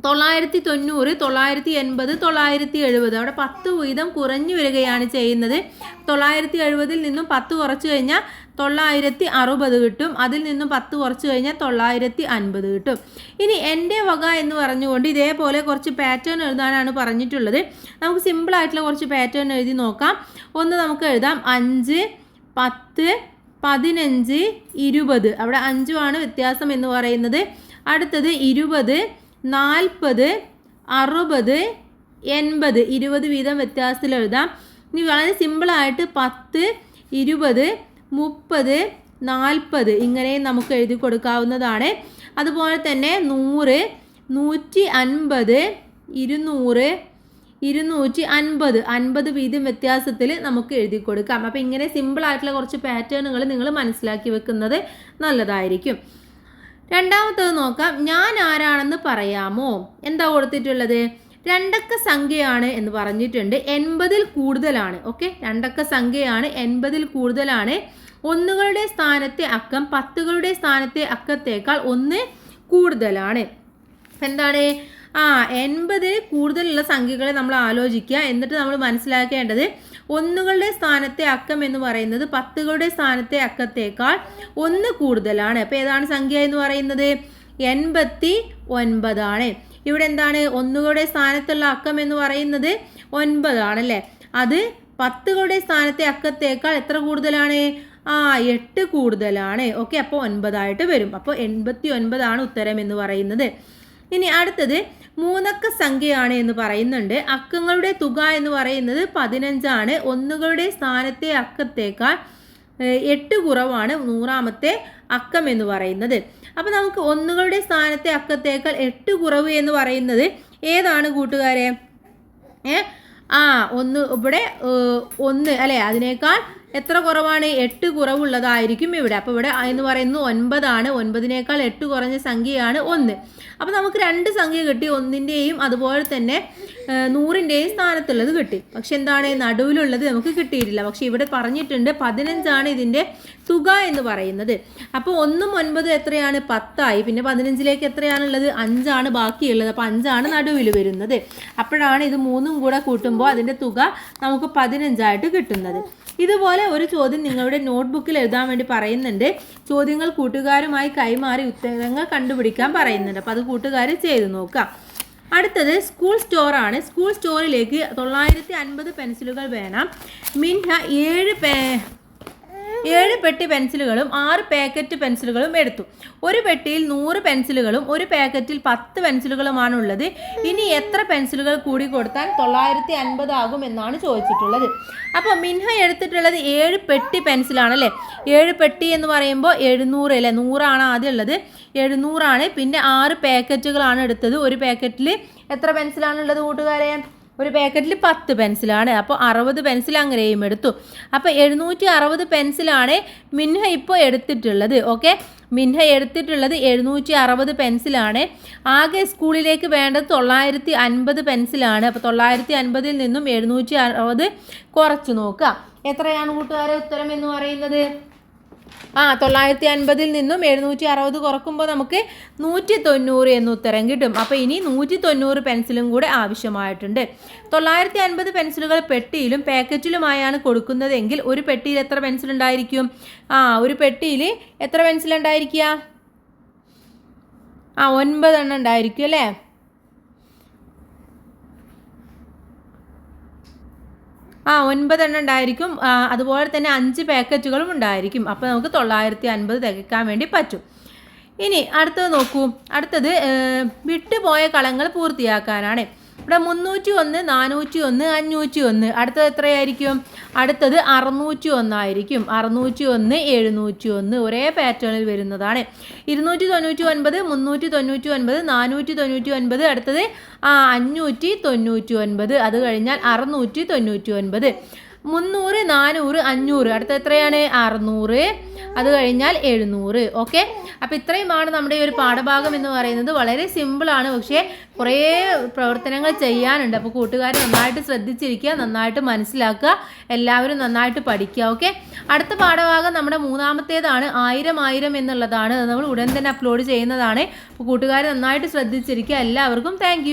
990, 980, 970. അവിടെ 10 വീതം കുറഞ്ഞു വരികയാണ് ചെയ്യുന്നത്. 970-ൽ നിന്നും 10 കുറച്ച് കഴിഞ്ഞാൽ 960 കിട്ടും. അതിൽ നിന്നും 10 കുറച്ച് കഴിഞ്ഞാൽ 950 കിട്ടും. ഇനി എൻ്റെ വക എന്ന് പറഞ്ഞുകൊണ്ട് ഇതേപോലെ കുറച്ച് പാറ്റേൺ എഴുതാനാണ് പറഞ്ഞിട്ടുള്ളത്. നമുക്ക് സിമ്പിളായിട്ടുള്ള കുറച്ച് പാറ്റേൺ എഴുതി നോക്കാം. ഒന്ന് നമുക്ക് എഴുതാം 5, 10, 15, 20. അവിടെ 5 ആണ് വ്യത്യാസം എന്ന് പറയുന്നത്. അടുത്തത് 20, 40, 60, 80. 20 വീതം വ്യത്യാസത്തിൽ എഴുതാം. ഇനി വളരെ സിമ്പിളായിട്ട് 10, 20, 30, 40 ഇങ്ങനെയും നമുക്ക് എഴുതി കൊടുക്കാവുന്നതാണ്. അതുപോലെ തന്നെ 100, 150, 200, 250. 50 വീതം വ്യത്യാസത്തിൽ നമുക്ക് എഴുതി കൊടുക്കാം. അപ്പോൾ ഇങ്ങനെ സിമ്പിളായിട്ടുള്ള കുറച്ച് പാറ്റേണുകൾ നിങ്ങൾ മനസ്സിലാക്കി വെക്കുന്നത് നല്ലതായിരിക്കും. രണ്ടാമത്തത് നോക്കാം. ഞാൻ ആരാണെന്ന് പറയാമോ? എന്താ കൊടുത്തിട്ടുള്ളത്? രണ്ടക്ക സംഖ്യയാണ് എന്ന് പറഞ്ഞിട്ടുണ്ട്. 80-ൽ കൂടുതലാണ്. ഓക്കെ, രണ്ടക്ക സംഖ്യയാണ്, 80-ൽ കൂടുതലാണ്. ഒന്നുകളുടെ സ്ഥാനത്തെ അക്കം 10കളുടെ സ്ഥാനത്തെ അക്കത്തേക്കാൾ 1 കൂടുതലാണ്. എന്താണ്? 80-ൽ കൂടുതലുള്ള സംഖ്യകളെ നമ്മൾ ആലോചിക്കുക. എന്നിട്ട് നമ്മൾ മനസ്സിലാക്കേണ്ടത് ഒന്നുകളുടെ സ്ഥാനത്തെ അക്കം എന്ന് പറയുന്നത് 10കളുടെ സ്ഥാനത്തെ അക്കത്തേക്കാൾ 1 കൂടുതലാണ്. അപ്പോൾ ഏതാണ് സംഖ്യ എന്ന് പറയുന്നത്? 89 ആണ്. ഇവിടെ എന്താണ്? ഒന്നുകളുടെ സ്ഥാനത്തുള്ള അക്കം എന്ന് പറയുന്നത് 9 ആണല്ലേ. അത് 10കളുടെ സ്ഥാനത്തെ അക്കത്തേക്കാൾ എത്ര കൂടുതലാണ്? 8 കൂടുതലാണ്. ഓക്കെ, അപ്പോൾ 9 വരും. അപ്പോൾ 89 ആണ് ഉത്തരം എന്ന് പറയുന്നത്. ഇനി അടുത്തത് 3 അക്ക സംഖ്യയാണ് എന്ന് പറയുന്നുണ്ട്. അക്കങ്ങളുടെ തുക എന്ന് പറയുന്നത് 15 ആണ്. ഒന്നുകളുടെ സ്ഥാനത്തെ അക്കത്തേക്കാൾ 8 കുറവാണ് 100ാമത്തെ അക്കം എന്ന് പറയുന്നത്. അപ്പോൾ നമുക്ക് ഒന്നുകളുടെ സ്ഥാനത്തെ അക്കത്തേക്കാൾ 8 കുറവ് എന്ന് പറയുന്നത് ഏതാണ് കൂട്ടുകാരെ? ഒന്ന് ഇവിടെ 1 അല്ലേ, അതിനേക്കാൾ എത്ര കുറവാണ്? 8 കുറവുള്ളതായിരിക്കും ഇവിടെ. അപ്പോൾ ഇവിടെ എന്ന് പറയുന്നത് 9 ആണ്. 9നേക്കാൾ 8 കുറഞ്ഞ സംഖ്യയാണ് 1. അപ്പോൾ നമുക്ക് 2 സംഖ്യ കിട്ടി. 1ൻ്റെയും അതുപോലെ തന്നെ 100ൻ്റെയും സ്ഥാനത്തുള്ളത് കിട്ടി. പക്ഷെ എന്താണ്, നടുവിലുള്ളത് നമുക്ക് കിട്ടിയിട്ടില്ല. പക്ഷെ ഇവിടെ പറഞ്ഞിട്ടുണ്ട് 15 ഇതിൻ്റെ തുക എന്ന് പറയുന്നത്. അപ്പോൾ 1ഉം 9ഉം എത്രയാണ്? 10 പിന്നെ 15ലേക്ക് എത്രയാണുള്ളത്? 5 ബാക്കിയുള്ളത്. അപ്പോൾ 5 നടുവിൽ വരുന്നത്. അപ്പോഴാണ് ഇത് 3ഉം കൂടെ കൂട്ടുമ്പോൾ അതിൻ്റെ തുക നമുക്ക് 15 കിട്ടുന്നത്. ഇതുപോലെ ഒരു ചോദ്യം നിങ്ങളുടെ നോട്ട്ബുക്കിൽ എഴുതാൻ വേണ്ടി പറയുന്നുണ്ട്. ചോദ്യങ്ങൾ കൂട്ടുകാരുമായി കൈമാറി ഉത്തരങ്ങൾ കണ്ടുപിടിക്കാൻ പറയുന്നുണ്ട്. അപ്പോൾ അത് കൂട്ടുകാർ ചെയ്ത് നോക്കാം. അടുത്തത് സ്കൂൾ സ്റ്റോറാണ്. സ്കൂൾ സ്റ്റോറിലേക്ക് 950 പെൻസിലുകൾ വേണം. മിൻഹ 7 പെട്ടി പെൻസിലുകളും 6 പാക്കറ്റ് പെൻസിലുകളും എടുത്തു. ഒരു പെട്ടിയിൽ 100 പെൻസിലുകളും ഒരു പാക്കറ്റിൽ 10 പെൻസിലുകളുമാണ് ഉള്ളത്. ഇനി എത്ര പെൻസിലുകൾ കൂടി കൊടുത്താൽ 950 ആകും എന്നാണ് ചോദിച്ചിട്ടുള്ളത്. അപ്പോൾ മിൻഹ എടുത്തിട്ടുള്ളത് 7 പെട്ടി പെൻസിലാണല്ലേ. 7 പെട്ടി എന്ന് പറയുമ്പോൾ 700 അല്ലേ. 100 ആദ്യം ഉള്ളത്, 700. പിന്നെ 6 പാക്കറ്റുകളാണ് എടുത്തത്. ഒരു പാക്കറ്റിൽ എത്ര പെൻസിലാണുള്ളത് കൂട്ടുകാരെ? ഒരു പാക്കറ്റിൽ 10 പെൻസിലാണ്. അപ്പോൾ 60 പെൻസിൽ അങ്ങനെയും എടുത്തു. അപ്പോൾ 760 പെൻസിലാണ് മിൻഹ ഇപ്പോൾ എടുത്തിട്ടുള്ളത്. ഓക്കെ, മിൻഹ എടുത്തിട്ടുള്ളത് 760 പെൻസിലാണ്. ആകെ സ്കൂളിലേക്ക് വേണ്ടത് 950 പെൻസിലാണ്. അപ്പോൾ 950ൽ നിന്നും 760 കുറച്ച് നോക്കുക. എത്രയാണ് കൂട്ടുകാരെ ഉത്തരം എന്ന് പറയുന്നത്? 950ൽ നിന്നും 760 കുറക്കുമ്പോൾ നമുക്ക് 190 എന്ന് ഉത്തരം കിട്ടും. അപ്പോൾ ഇനി 190 പെൻസിലും കൂടെ ആവശ്യമായിട്ടുണ്ട്. 950 പെൻസിലുകൾ പെട്ടിയിലും പാക്കറ്റിലുമായാണ് കൊടുക്കുന്നതെങ്കിൽ ഒരു പെട്ടിയിൽ എത്ര പെൻസിൽ ഉണ്ടായിരിക്കും? ഒരു പെട്ടിയിൽ എത്ര പെൻസിൽ ഉണ്ടായിരിക്കുക? 9 ഉണ്ടായിരിക്കും അല്ലേ. 9 ഉണ്ടായിരിക്കും. അതുപോലെ തന്നെ 5 പാക്കറ്റുകളും ഉണ്ടായിരിക്കും. അപ്പോൾ നമുക്ക് 950 തികയ്ക്കാൻ വേണ്ടി പറ്റും. ഇനി അടുത്തത് നോക്കൂ. അടുത്തത് വിട്ടുപോയ കളങ്ങൾ പൂർത്തിയാക്കാനാണ്. ഇവിടെ 301, 401, 501. അടുത്തത് എത്രയായിരിക്കും? അടുത്തത് 601 ആയിരിക്കും. 601, 701 ഒരേ പാറ്റേണിൽ വരുന്നതാണ്. 299, 399, 499. അടുത്തത് 599. അത് കഴിഞ്ഞാൽ 699. 300, 400, 500. അടുത്ത എത്രയാണ്? 600. അത് കഴിഞ്ഞാൽ 700. ഓക്കെ, അപ്പോൾ ഇത്രയുമാണ് നമ്മുടെ ഈ ഒരു പാഠഭാഗം എന്ന് പറയുന്നത്. വളരെ സിമ്പിളാണ്, പക്ഷേ കുറേ പ്രവർത്തനങ്ങൾ ചെയ്യാനുണ്ട്. അപ്പോൾ കൂട്ടുകാർ നന്നായിട്ട് ശ്രദ്ധിച്ചിരിക്കുക, നന്നായിട്ട് മനസ്സിലാക്കുക, എല്ലാവരും നന്നായിട്ട് പഠിക്കുക. ഓക്കെ, അടുത്ത പാഠഭാഗം നമ്മുടെ 3ാമത്തേതാണ്. 1000 എന്നുള്ളതാണ്. നമ്മൾ ഉടൻ തന്നെ അപ്ലോഡ് ചെയ്യുന്നതാണ്. അപ്പോൾ കൂട്ടുകാർ നന്നായിട്ട് ശ്രദ്ധിച്ചിരിക്കുക. എല്ലാവർക്കും താങ്ക്